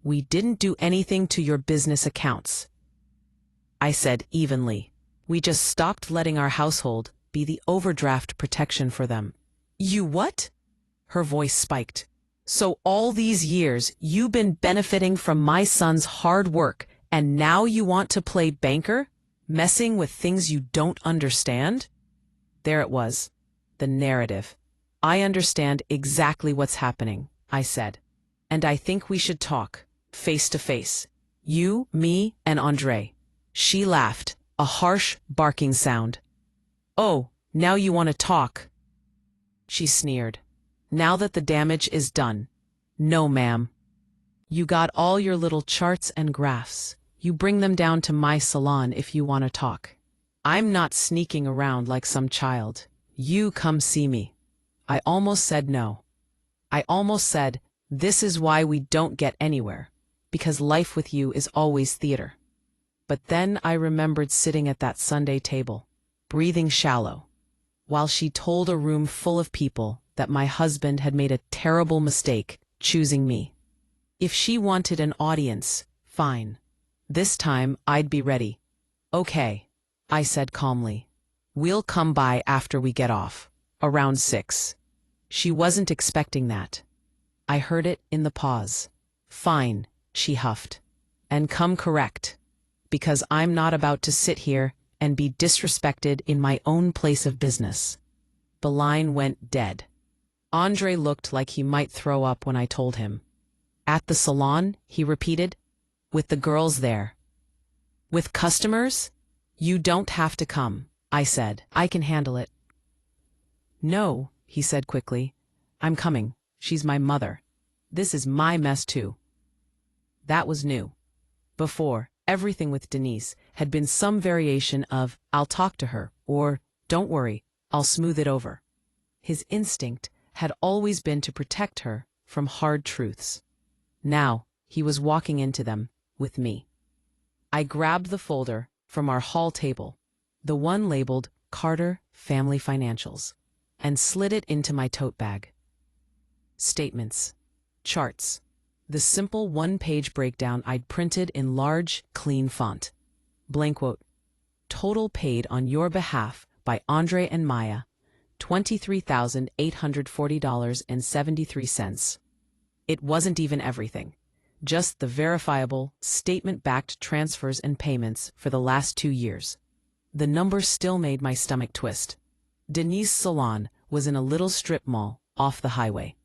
We didn't do anything to your business accounts, I said evenly. We just stopped letting our household be the overdraft protection for them. You what? Her voice spiked. So all these years you've been benefiting from my son's hard work, and now you want to play banker, messing with things you don't understand? There it was. The narrative. I understand exactly what's happening, I said. And I think we should talk, face to face. You, me, and Andre. She laughed, a harsh, barking sound. Oh, now you want to talk? She sneered. Now that the damage is done. No, ma'am. You got all your little charts and graphs. You bring them down to my salon if you want to talk. I'm not sneaking around like some child. You come see me. I almost said no. I almost said, this is why we don't get anywhere, because life with you is always theater. But then I remembered sitting at that Sunday table, breathing shallow, while she told a room full of people that my husband had made a terrible mistake choosing me. If she wanted an audience, fine. This time I'd be ready. Okay, I said calmly. We'll come by after we get off, around 6. She wasn't expecting that. I heard it in the pause. Fine, she huffed. And come correct, because I'm not about to sit here and be disrespected in my own place of business. The line went dead. Andre looked like he might throw up when I told him. At the salon, he repeated, with the girls there. With customers? You don't have to come, I said. I can handle it. No, he said quickly. I'm coming. She's my mother. This is my mess too. That was new. Before, everything with Denise had been some variation of, I'll talk to her, or, don't worry, I'll smooth it over. His instinct had always been to protect her from hard truths. Now, he was walking into them with me. I grabbed the folder from our hall table, the one labeled Carter Family Financials, and slid it into my tote bag. Statements. Charts. The simple one-page breakdown I'd printed in large, clean font. Blank quote. Total paid on your behalf by Andre and Maya, $23,840.73. It wasn't even everything. Just the verifiable, statement-backed transfers and payments for the last 2 years. The numbers still made my stomach twist. Denise's salon was in a little strip mall off the highway,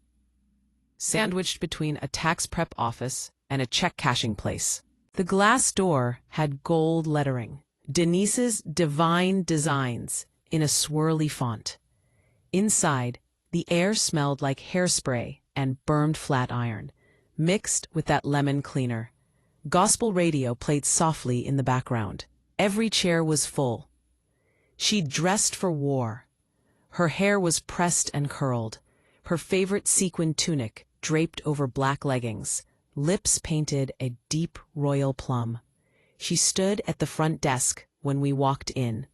sandwiched between a tax prep office and a check cashing place. The glass door had gold lettering, Denise's Divine Designs, in a swirly font. Inside, the air smelled like hairspray and burned flat iron, mixed with that lemon cleaner. Gospel radio played softly in the background. Every chair was full. She'd dressed for war. Her hair was pressed and curled, her favorite sequin tunic draped over black leggings, lips painted a deep royal plum. She stood at the front desk when we walked in,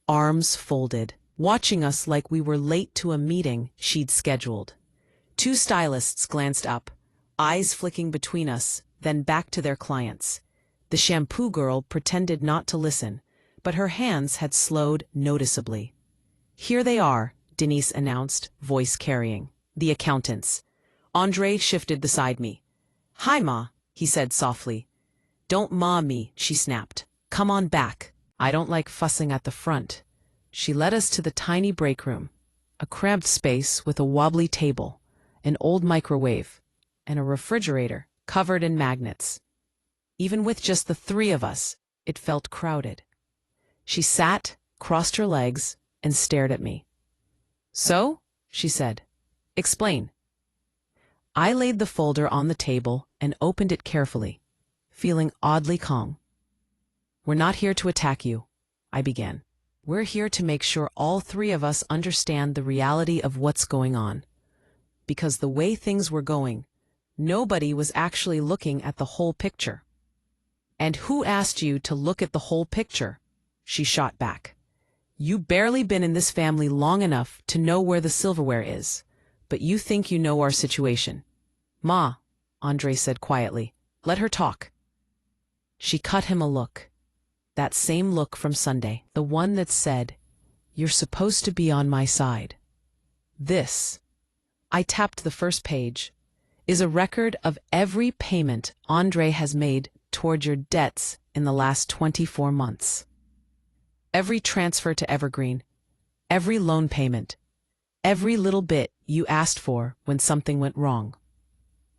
arms folded, watching us like we were late to a meeting she'd scheduled. Two stylists glanced up, eyes flicking between us, then back to their clients. The shampoo girl pretended not to listen, but her hands had slowed noticeably. "Here they are," Denise announced, voice carrying. "The accountants." Andre shifted beside me. "Hi, Ma," he said softly. "Don't ma me," she snapped. "Come on back. I don't like fussing at the front." She led us to the tiny break room, a cramped space with a wobbly table, an old microwave, and a refrigerator covered in magnets. Even with just the three of us, it felt crowded. She sat, crossed her legs, and stared at me. "So?" she said. "Explain." I laid the folder on the table and opened it carefully, feeling oddly calm. "We're not here to attack you," I began. "We're here to make sure all three of us understand the reality of what's going on. Because the way things were going, nobody was actually looking at the whole picture." "And who asked you to look at the whole picture?" she shot back. "You barely been in this family long enough to know where the silverware is, but you think you know our situation." "Ma," Andre said quietly, "let her talk." She cut him a look. That same look from Sunday, the one that said, "You're supposed to be on my side." "This," I tapped the first page, "is a record of every payment Andre has made toward your debts in the last 24 months. Every transfer to Evergreen, every loan payment, every little bit you asked for when something went wrong."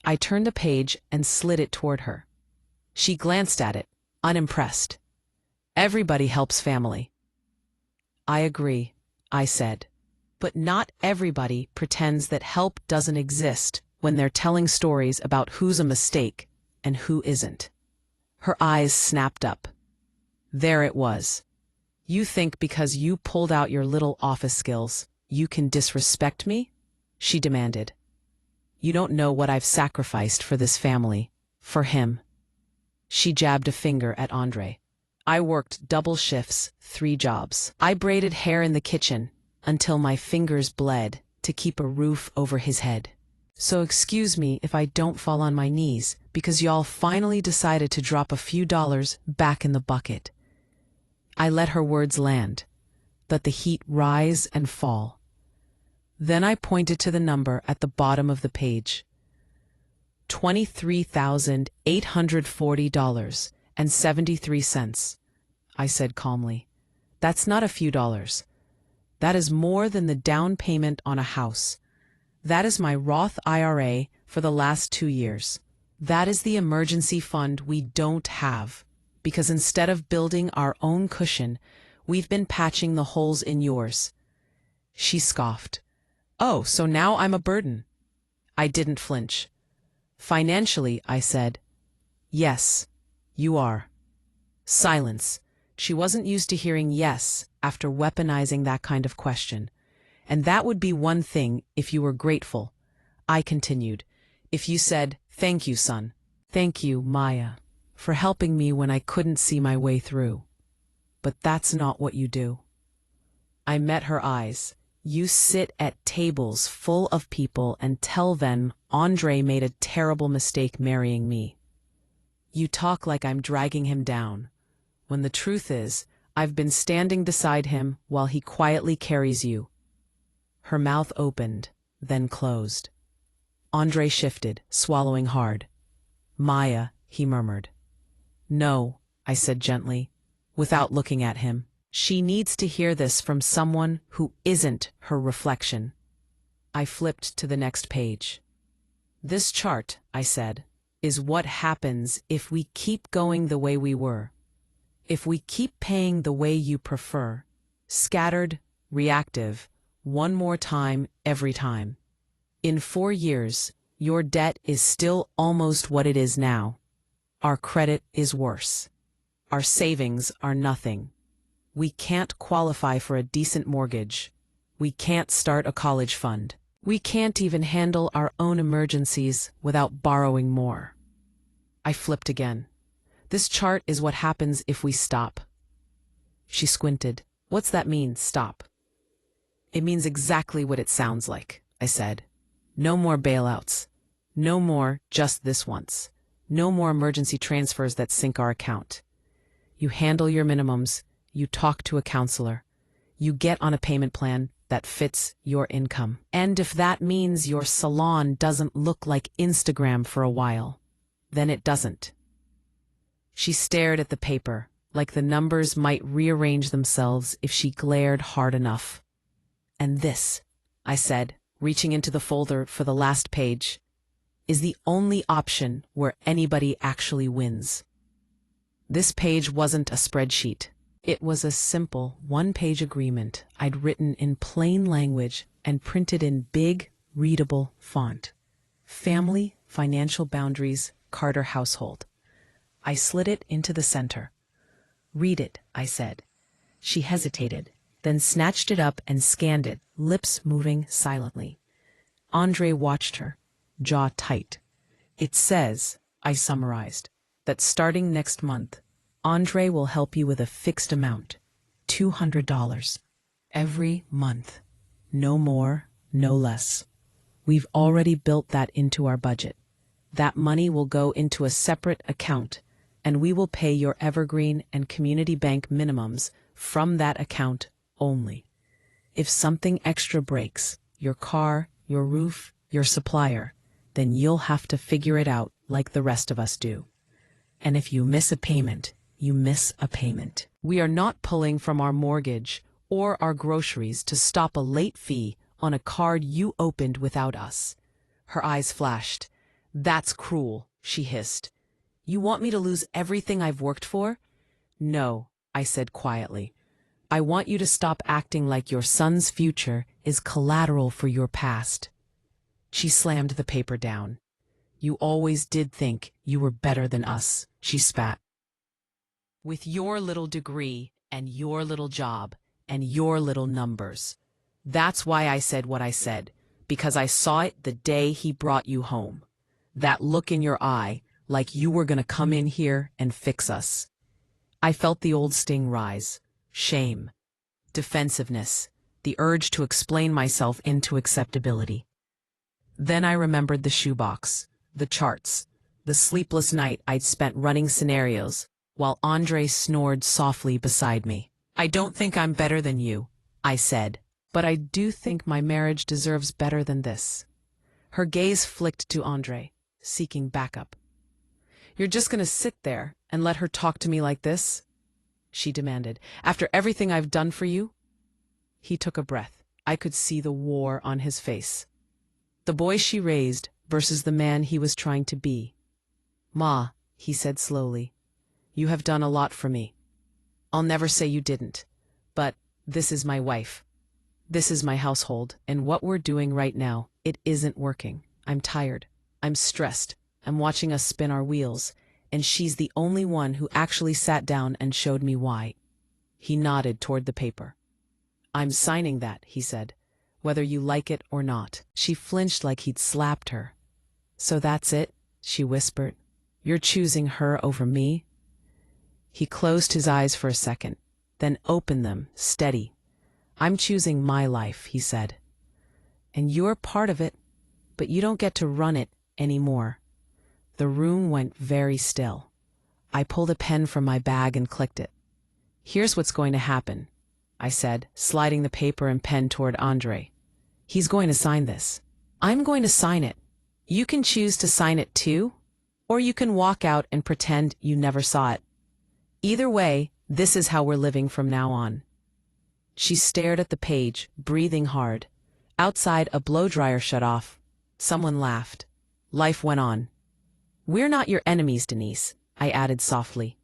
I turned a page and slid it toward her. She glanced at it, unimpressed. "Everybody helps family." "I agree," I said. "But not everybody pretends that help doesn't exist when they're telling stories about who's a mistake and who isn't." Her eyes snapped up. There it was. "You think because you pulled out your little office skills, you can disrespect me?" she demanded. "You don't know what I've sacrificed for this family, for him." She jabbed a finger at Andre. "I worked double shifts, 3 jobs. I braided hair in the kitchen until my fingers bled to keep a roof over his head. So excuse me if I don't fall on my knees because y'all finally decided to drop a few dollars back in the bucket." I let her words land, let the heat rise and fall. Then I pointed to the number at the bottom of the page. $23,840.73, I said calmly. "That's not a few dollars. That is more than the down payment on a house. That is my Roth IRA for the last 2 years. That is the emergency fund we don't have, because instead of building our own cushion, we've been patching the holes in yours." She scoffed. "Oh, so now I'm a burden." I didn't flinch. "Financially," I said. "Yes, you are." Silence. She wasn't used to hearing yes after weaponizing that kind of question. "And that would be one thing if you were grateful," I continued. "If you said, 'Thank you, son. Thank you, Maya, for helping me when I couldn't see my way through.' But that's not what you do." I met her eyes. "You sit at tables full of people and tell them Andre made a terrible mistake marrying me. You talk like I'm dragging him down, when the truth is, I've been standing beside him while he quietly carries you." Her mouth opened, then closed. Andre shifted, swallowing hard. "Maya," he murmured. "No," I said gently, without looking at him. She needs to hear this from someone who isn't her reflection. I flipped to the next page. This chart, I said, is what happens if we keep going the way we were. If we keep paying the way you prefer, scattered, reactive, one more time every time. In 4 years, your debt is still almost what it is now. Our credit is worse. Our savings are nothing. We can't qualify for a decent mortgage. We can't start a college fund. We can't even handle our own emergencies without borrowing more. I flipped again. This chart is what happens if we stop. She squinted. What's that mean, stop? It means exactly what it sounds like, I said. No more bailouts. No more just this once. No more emergency transfers that sink our account. You handle your minimums. You talk to a counselor. You get on a payment plan that fits your income. And if that means your salon doesn't look like Instagram for a while, then it doesn't. She stared at the paper, like the numbers might rearrange themselves if she glared hard enough. And this, I said, reaching into the folder for the last page, is the only option where anybody actually wins. This page wasn't a spreadsheet. It was a simple one-page agreement I'd written in plain language and printed in big, readable font. Family, financial boundaries, Carter household. I slid it into the center. Read it, I said. She hesitated, then snatched it up and scanned it, lips moving silently. Andre watched her, jaw tight. It says, I summarized, that starting next month, Andre will help you with a fixed amount, $200. Every month. No more, no less. We've already built that into our budget. That money will go into a separate account, and we will pay your Evergreen and Community Bank minimums from that account only. If something extra breaks, your car, your roof, your supplier, then you'll have to figure it out like the rest of us do. And if you miss a payment, you miss a payment. We are not pulling from our mortgage or our groceries to stop a late fee on a card you opened without us. Her eyes flashed. That's cruel, she hissed. You want me to lose everything I've worked for? No, I said quietly. I want you to stop acting like your son's future is collateral for your past. She slammed the paper down. You always did think you were better than us, she spat. With your little degree and your little job and your little numbers. That's why I said what I said, because I saw it the day he brought you home. That look in your eye, like you were going to come in here and fix us. I felt the old sting rise. Shame. Defensiveness. The urge to explain myself into acceptability. Then I remembered the shoebox, the charts, the sleepless night I'd spent running scenarios, while Andre snored softly beside me. I don't think I'm better than you, I said, but I do think my marriage deserves better than this. Her gaze flicked to Andre, seeking backup. You're just going to sit there and let her talk to me like this? She demanded. After everything I've done for you? He took a breath. I could see the war on his face. The boy she raised versus the man he was trying to be. Ma, he said slowly, you have done a lot for me. I'll never say you didn't, but this is my wife. This is my household, and what we're doing right now, it isn't working. I'm tired. I'm stressed. I'm watching us spin our wheels, and she's the only one who actually sat down and showed me why. He nodded toward the paper. I'm signing that, he said, whether you like it or not. She flinched like he'd slapped her. So that's it, she whispered. You're choosing her over me? He closed his eyes for a second, then opened them, steady. I'm choosing my life, he said. And you're part of it, but you don't get to run it anymore. The room went very still. I pulled a pen from my bag and clicked it. Here's what's going to happen, I said, sliding the paper and pen toward Andre. He's going to sign this. I'm going to sign it. You can choose to sign it too, or you can walk out and pretend you never saw it. Either way, this is how we're living from now on. She stared at the page, breathing hard. Outside, a blow-dryer shut off. Someone laughed. Life went on. "We're not your enemies, Denise," I added softly.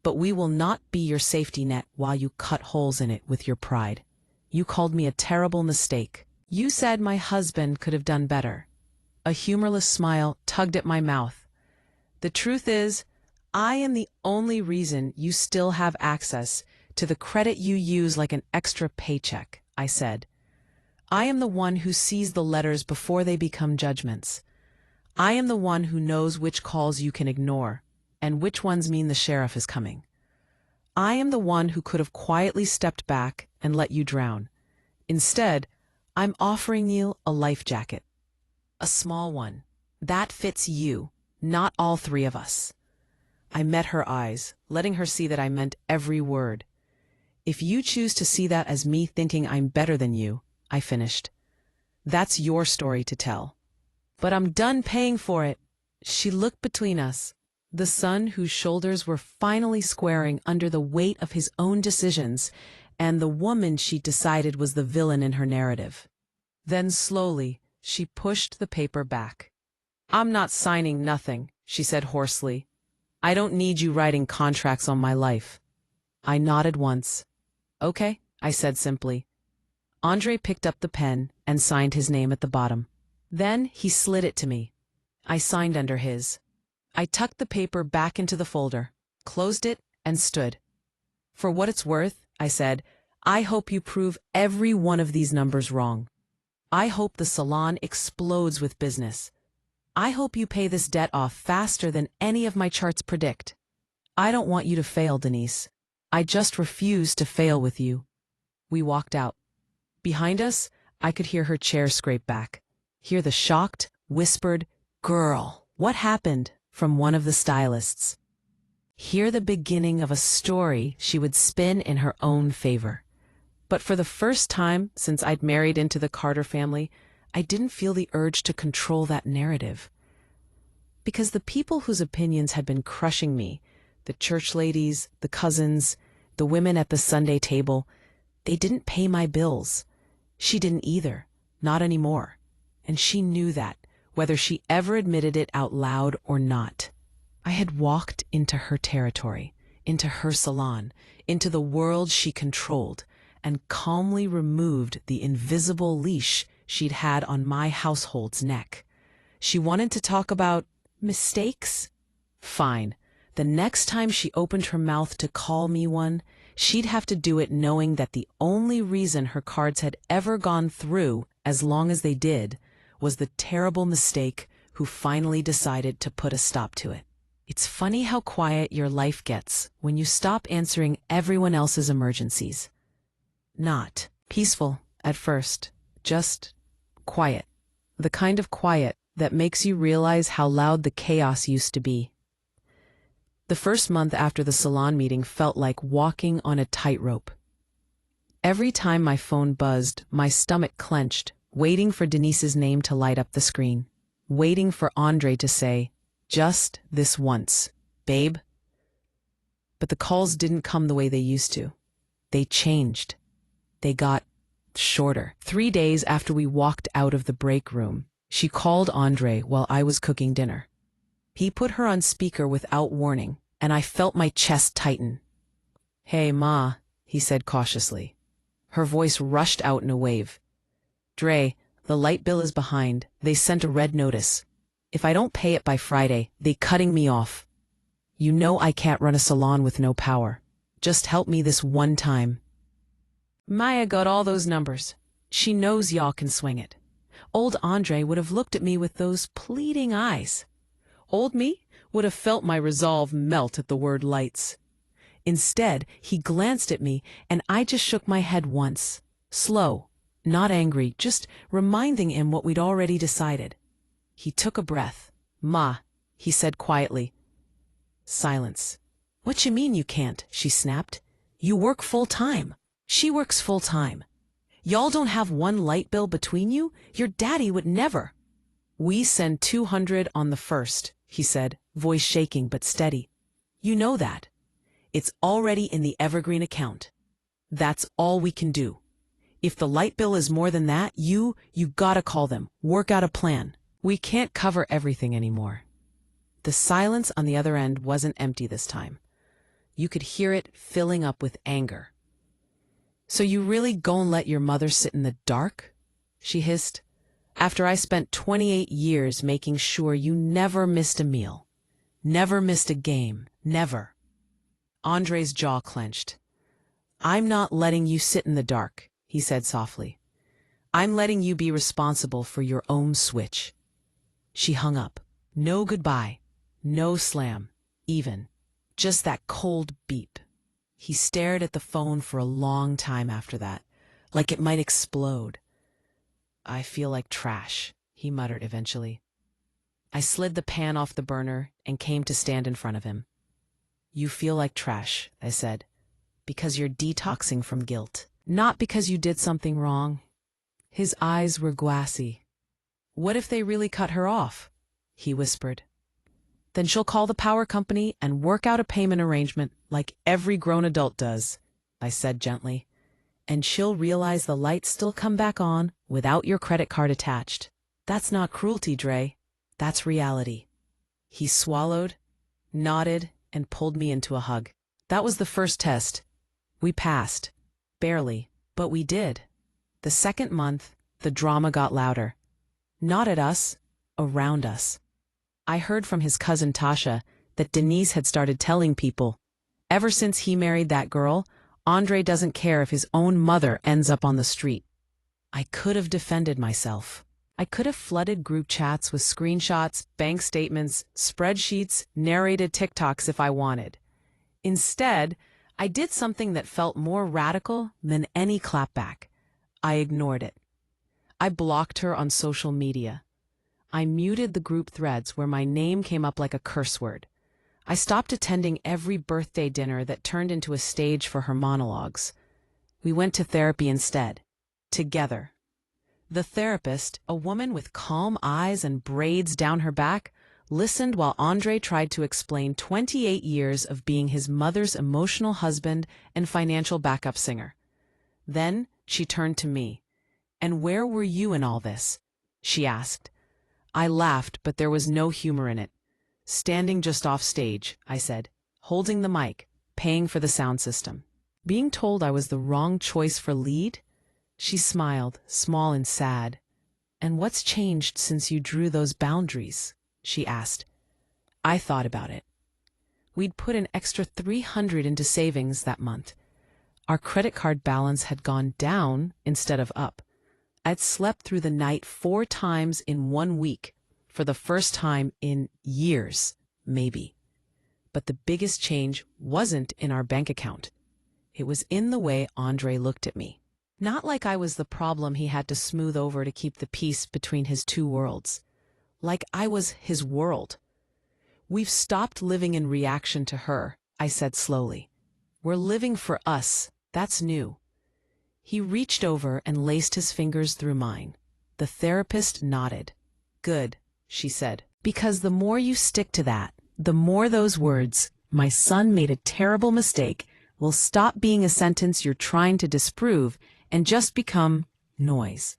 "But we will not be your safety net while you cut holes in it with your pride. You called me a terrible mistake. You said my husband could have done better." A humorless smile tugged at my mouth. "The truth is, I am the only reason you still have access to the credit you use like an extra paycheck," I said. "I am the one who sees the letters before they become judgments. I am the one who knows which calls you can ignore and which ones mean the sheriff is coming. I am the one who could have quietly stepped back and let you drown. Instead, I'm offering you a life jacket. A small one. That fits you, not all three of us." I met her eyes, letting her see that I meant every word. "If you choose to see that as me thinking I'm better than you," I finished, "that's your story to tell. But I'm done paying for it." She looked between us, the son whose shoulders were finally squaring under the weight of his own decisions, and the woman she decided was the villain in her narrative. Then slowly, she pushed the paper back. "I'm not signing nothing," she said hoarsely. "I don't need you writing contracts on my life." I nodded once. "Okay," I said simply. Andre picked up the pen and signed his name at the bottom. Then he slid it to me. I signed under his. I tucked the paper back into the folder, closed it, and stood. "For what it's worth," I said, "I hope you prove every one of these numbers wrong. I hope the salon explodes with business. I hope you pay this debt off faster than any of my charts predict. I don't want you to fail, Denise. I just refuse to fail with you." We walked out. Behind us, I could hear her chair scrape back, hear the shocked, whispered, "Girl, what happened?" from one of the stylists. Hear the beginning of a story she would spin in her own favor. But for the first time since I'd married into the Carter family, I didn't feel the urge to control that narrative. Because the people whose opinions had been crushing me, the church ladies, the cousins, the women at the Sunday table, they didn't pay my bills. She didn't either, not anymore. And she knew that, whether she ever admitted it out loud or not. I had walked into her territory, into her salon, into the world she controlled, and calmly removed the invisible leash she'd had on my household's neck. She wanted to talk about mistakes? Fine. The next time she opened her mouth to call me one, she'd have to do it knowing that the only reason her cards had ever gone through, as long as they did, was the terrible mistake who finally decided to put a stop to it. It's funny how quiet your life gets when you stop answering everyone else's emergencies. Not peaceful at first, just quiet. The kind of quiet that makes you realize how loud the chaos used to be. The first month after the salon meeting felt like walking on a tightrope. Every time my phone buzzed, my stomach clenched, waiting for Denise's name to light up the screen, waiting for Andre to say, "Just this once, babe." But the calls didn't come the way they used to. They changed. They got shorter. 3 days after we walked out of the break room, she called Andre while I was cooking dinner. He put her on speaker without warning, and I felt my chest tighten. "Hey, Ma," he said cautiously. Her voice rushed out in a wave. "Dre, the light bill is behind. They sent a red notice. If I don't pay it by Friday, they cutting me off. You know I can't run a salon with no power. Just help me this one time." Maya got all those numbers. She knows y'all can swing it. Old Andre would have looked at me with those pleading eyes. Old me would have felt my resolve melt at the word lights. Instead, he glanced at me, and I just shook my head once. Slow, not angry, just reminding him what we'd already decided. He took a breath. "Ma," he said quietly. Silence. "What you mean you can't?" she snapped. "You work full-time. She works full-time. Y'all don't have one light bill between you? Your daddy would never." "We send 200 on the first," he said, voice shaking but steady. "You know that. It's already in the evergreen account." That's all we can do. If the light bill is more than that, you gotta call them, work out a plan. We can't cover everything anymore." The silence on the other end wasn't empty this time. You could hear it filling up with anger. "So you really gon' let your mother sit in the dark?" she hissed. "After I spent 28 years making sure you never missed a meal, never missed a game, never." Andre's jaw clenched. "I'm not letting you sit in the dark," he said softly. "I'm letting you be responsible for your own switch." She hung up. No goodbye, no slam, even. Just that cold beep. He stared at the phone for a long time after that, like it might explode. "I feel like trash," he muttered eventually. I slid the pan off the burner and came to stand in front of him. "You feel like trash," I said, "because you're detoxing from guilt, not because you did something wrong." His eyes were glassy. "What if they really cut her off?" he whispered. "Then she'll call the power company and work out a payment arrangement like every grown adult does," I said gently. "And she'll realize the lights still come back on without your credit card attached. That's not cruelty, Dre. That's reality." He swallowed, nodded, and pulled me into a hug. That was the first test. We passed. Barely, but we did. The second month, the drama got louder. Not at us, around us. I heard from his cousin Tasha that Denise had started telling people, "Ever since he married that girl, Andre doesn't care if his own mother ends up on the street." I could have defended myself. I could have flooded group chats with screenshots, bank statements, spreadsheets, narrated TikToks if I wanted. Instead, I did something that felt more radical than any clapback. I ignored it. I blocked her on social media. I muted the group threads where my name came up like a curse word. I stopped attending every birthday dinner that turned into a stage for her monologues. We went to therapy instead. Together. The therapist, a woman with calm eyes and braids down her back, listened while Andre tried to explain 28 years of being his mother's emotional husband and financial backup singer. Then she turned to me. "And where were you in all this?" she asked. I laughed, but there was no humor in it. "Standing just off stage," I said, "holding the mic, paying for the sound system." Being told I was the wrong choice for lead? She smiled, small and sad. "And what's changed since you drew those boundaries?" she asked. I thought about it. We'd put an extra $300 into savings that month. Our credit card balance had gone down instead of up. I'd slept through the night 4 times in 1 week, for the first time in years, maybe. But the biggest change wasn't in our bank account. It was in the way Andre looked at me. Not like I was the problem he had to smooth over to keep the peace between his two worlds. Like I was his world. "We've stopped living in reaction to her," I said slowly. "We're living for us. That's new." He reached over and laced his fingers through mine. The therapist nodded. "Good," she said, "because the more you stick to that, the more those words, 'my son made a terrible mistake,' will stop being a sentence you're trying to disprove and just become noise."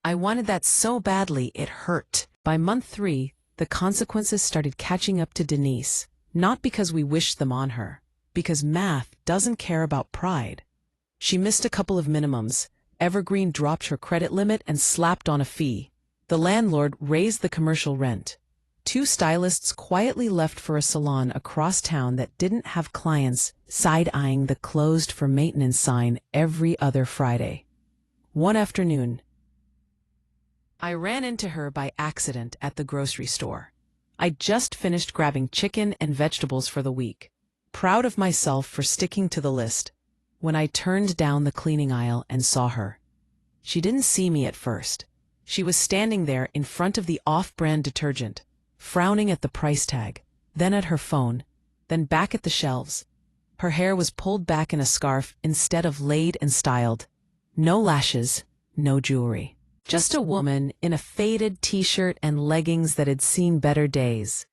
I wanted that so badly it hurt. By month 3, the consequences started catching up to Denise, not because we wished them on her, because math doesn't care about pride. She missed a couple of minimums. Evergreen dropped her credit limit and slapped on a fee. The landlord raised the commercial rent. 2 stylists quietly left for a salon across town that didn't have clients side-eyeing the closed for maintenance sign every other Friday. One afternoon, I ran into her by accident at the grocery store. I'd just finished grabbing chicken and vegetables for the week, proud of myself for sticking to the list, when I turned down the cleaning aisle and saw her. She didn't see me at first. She was standing there in front of the off-brand detergent, frowning at the price tag, then at her phone, then back at the shelves. Her hair was pulled back in a scarf instead of laid and styled. No lashes, no jewelry. Just a woman in a faded t-shirt and leggings that had seen better days.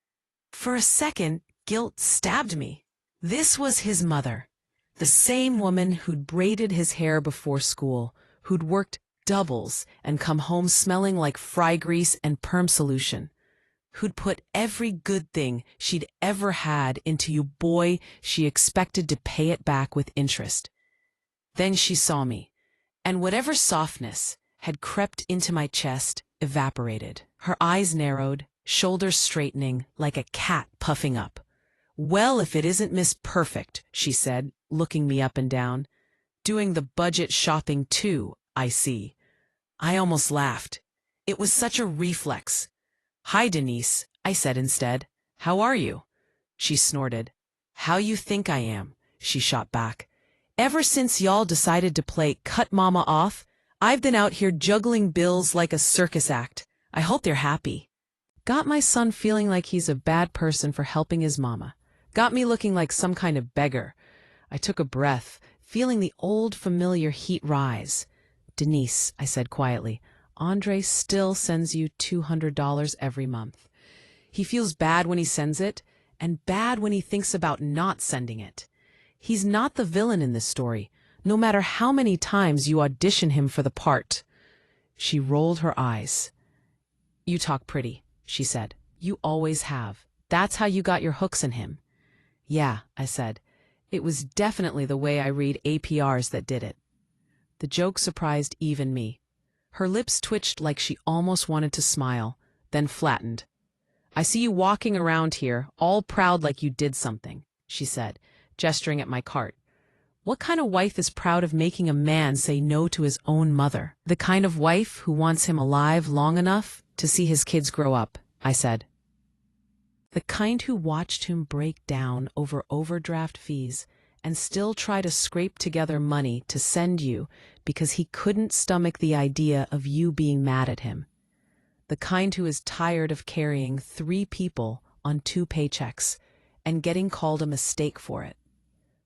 For a second, guilt stabbed me. This was his mother. The same woman who'd braided his hair before school, who'd worked doubles and come home smelling like fry grease and perm solution, who'd put every good thing she'd ever had into you. Boy, she expected to pay it back with interest. Then she saw me, and whatever softness had crept into my chest evaporated. Her eyes narrowed, shoulders straightening like a cat puffing up. "Well, if it isn't Miss Perfect," she said, looking me up and down. "Doing the budget shopping too, I see." I almost laughed. It was such a reflex. "Hi, Denise," I said instead. "How are you?" She snorted. "How you think I am?" she shot back. "Ever since y'all decided to play Cut Mama Off, I've been out here juggling bills like a circus act. I hope they're happy." Got my son feeling like he's a bad person for helping his mama. Got me looking like some kind of beggar. I took a breath, feeling the old familiar heat rise. "Denise," I said quietly, "Andre still sends you $200 every month. He feels bad when he sends it, and bad when he thinks about not sending it. He's not the villain in this story, no matter how many times you audition him for the part." She rolled her eyes. "You talk pretty," she said. "You always have. That's how you got your hooks in him." "Yeah," I said. "It was definitely the way I read APRs that did it." The joke surprised even me. Her lips twitched like she almost wanted to smile, then flattened. "I see you walking around here, all proud like you did something," she said, gesturing at my cart. "What kind of wife is proud of making a man say no to his own mother?" "The kind of wife who wants him alive long enough to see his kids grow up," I said. "The kind who watched him break down over overdraft fees and still try to scrape together money to send you because he couldn't stomach the idea of you being mad at him. The kind who is tired of carrying 3 people on 2 paychecks and getting called a mistake for it."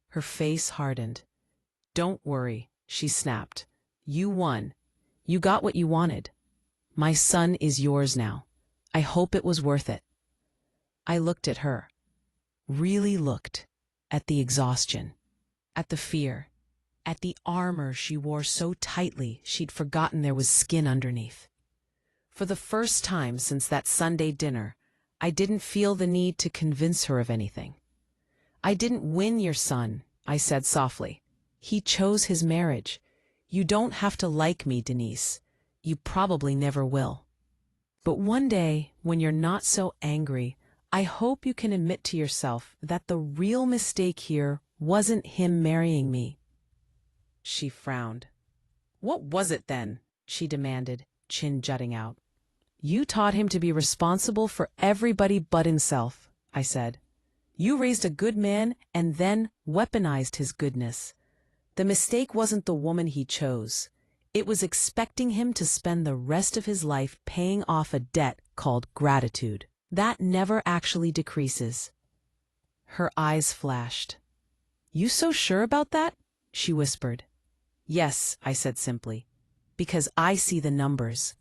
Her face hardened. "Don't worry," she snapped. "You won. You got what you wanted. My son is yours now. I hope it was worth it." I looked at her. Really looked. At the exhaustion. At the fear. At the armor she wore so tightly she'd forgotten there was skin underneath. For the first time since that Sunday dinner, I didn't feel the need to convince her of anything. "I didn't win your son," I said softly. "He chose his marriage. You don't have to like me, Denise. You probably never will. But one day, when you're not so angry, I hope you can admit to yourself that the real mistake here wasn't him marrying me." She frowned. "What was it then?" she demanded, chin jutting out. "You taught him to be responsible for everybody but himself," I said. "You raised a good man and then weaponized his goodness. The mistake wasn't the woman he chose. It was expecting him to spend the rest of his life paying off a debt called gratitude. That never actually decreases." Her eyes flashed. "You so sure about that?" she whispered. "Yes," I said simply, "because I see the numbers.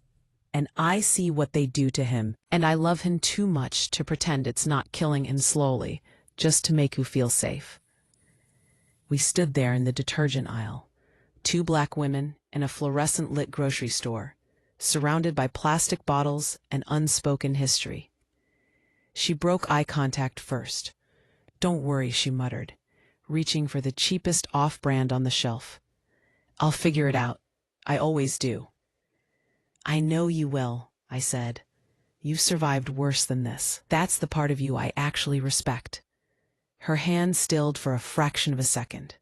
And I see what they do to him, and I love him too much to pretend it's not killing him slowly, just to make you feel safe." We stood there in the detergent aisle, 2 black women in a fluorescent-lit grocery store, surrounded by plastic bottles and unspoken history. She broke eye contact first. "Don't worry," she muttered, reaching for the cheapest off-brand on the shelf. "I'll figure it out. I always do." "I know you will," I said. "You've survived worse than this. That's the part of you I actually respect." Her hand stilled for a fraction of a second.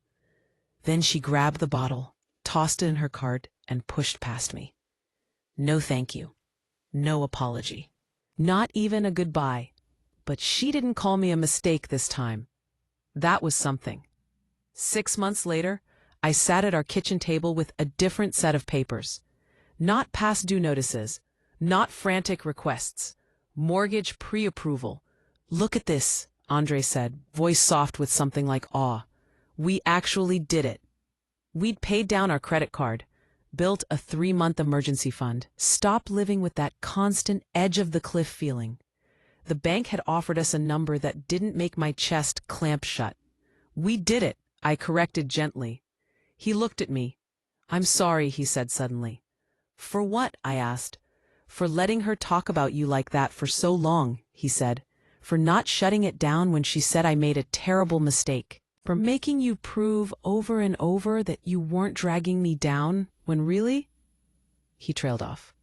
Then she grabbed the bottle, tossed it in her cart, and pushed past me. No thank you. No apology. Not even a goodbye. But she didn't call me a mistake this time. That was something. 6 months later, I sat at our kitchen table with a different set of papers. Not past due notices, not frantic requests, mortgage pre-approval. "Look at this," Andre said, voice soft with something like awe. "We actually did it. We'd paid down our credit card, built a 3-month emergency fund, stopped living with that constant edge-of-the-cliff feeling. The bank had offered us a number that didn't make my chest clamp shut. We did it," I corrected gently. He looked at me. I'm sorry, he said suddenly. For what? I asked. For letting her talk about you like that for so long, he said. For not shutting it down when she said I made a terrible mistake. For making you prove over and over that you weren't dragging me down, when really? He trailed off.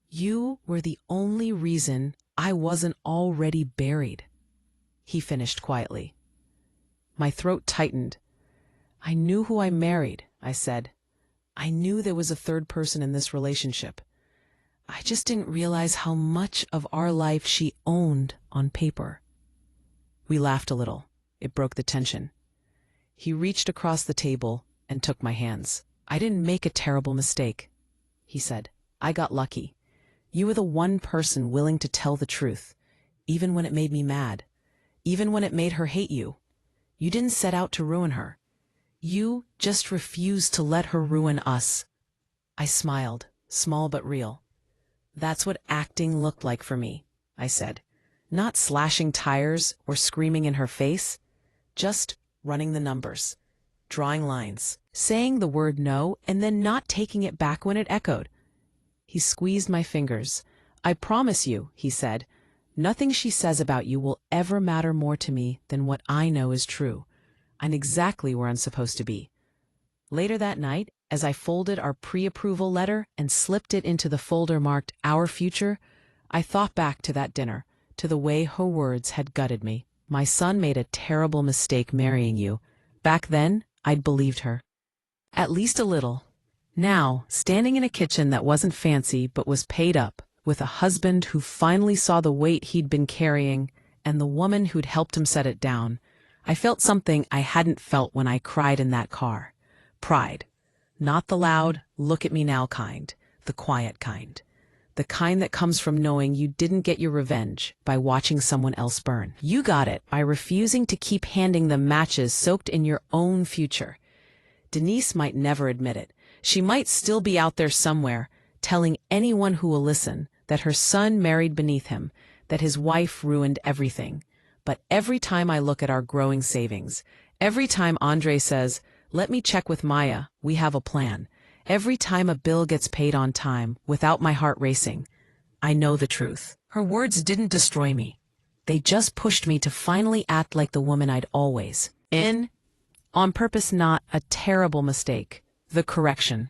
You were the only reason I wasn't already buried, he finished quietly. My throat tightened. I knew who I married, I said. I knew there was a third person in this relationship. I just didn't realize how much of our life she owned on paper. We laughed a little. It broke the tension. He reached across the table and took my hands. I didn't make a terrible mistake, he said. I got lucky. You were the one person willing to tell the truth, even when it made me mad, even when it made her hate you. You didn't set out to ruin her. You just refused to let her ruin us. I smiled, small but real. That's what acting looked like for me, I said. Not slashing tires or screaming in her face, just running the numbers, drawing lines, saying the word no and then not taking it back when it echoed. He squeezed my fingers. I promise you, he said, nothing she says about you will ever matter more to me than what I know is true. I'm exactly where I'm supposed to be. Later that night, as I folded our pre-approval letter and slipped it into the folder marked Our Future, I thought back to that dinner, to the way her words had gutted me. My son made a terrible mistake marrying you. Back then, I'd believed her. At least a little. Now, standing in a kitchen that wasn't fancy but was paid up, with a husband who finally saw the weight he'd been carrying and the woman who'd helped him set it down, I felt something I hadn't felt when I cried in that car. Pride. Not the loud, look at me now kind, the quiet kind. The kind that comes from knowing you didn't get your revenge by watching someone else burn. You got it by refusing to keep handing them matches soaked in your own future. Denise might never admit it. She might still be out there somewhere, telling anyone who will listen that her son married beneath him, that his wife ruined everything. But every time I look at our growing savings, every time Andre says, let me check with Maya, we have a plan, every time a bill gets paid on time without my heart racing, I know the truth. Her words didn't destroy me. They just pushed me to finally act like the woman I'd always been. On purpose, not a terrible mistake. The correction.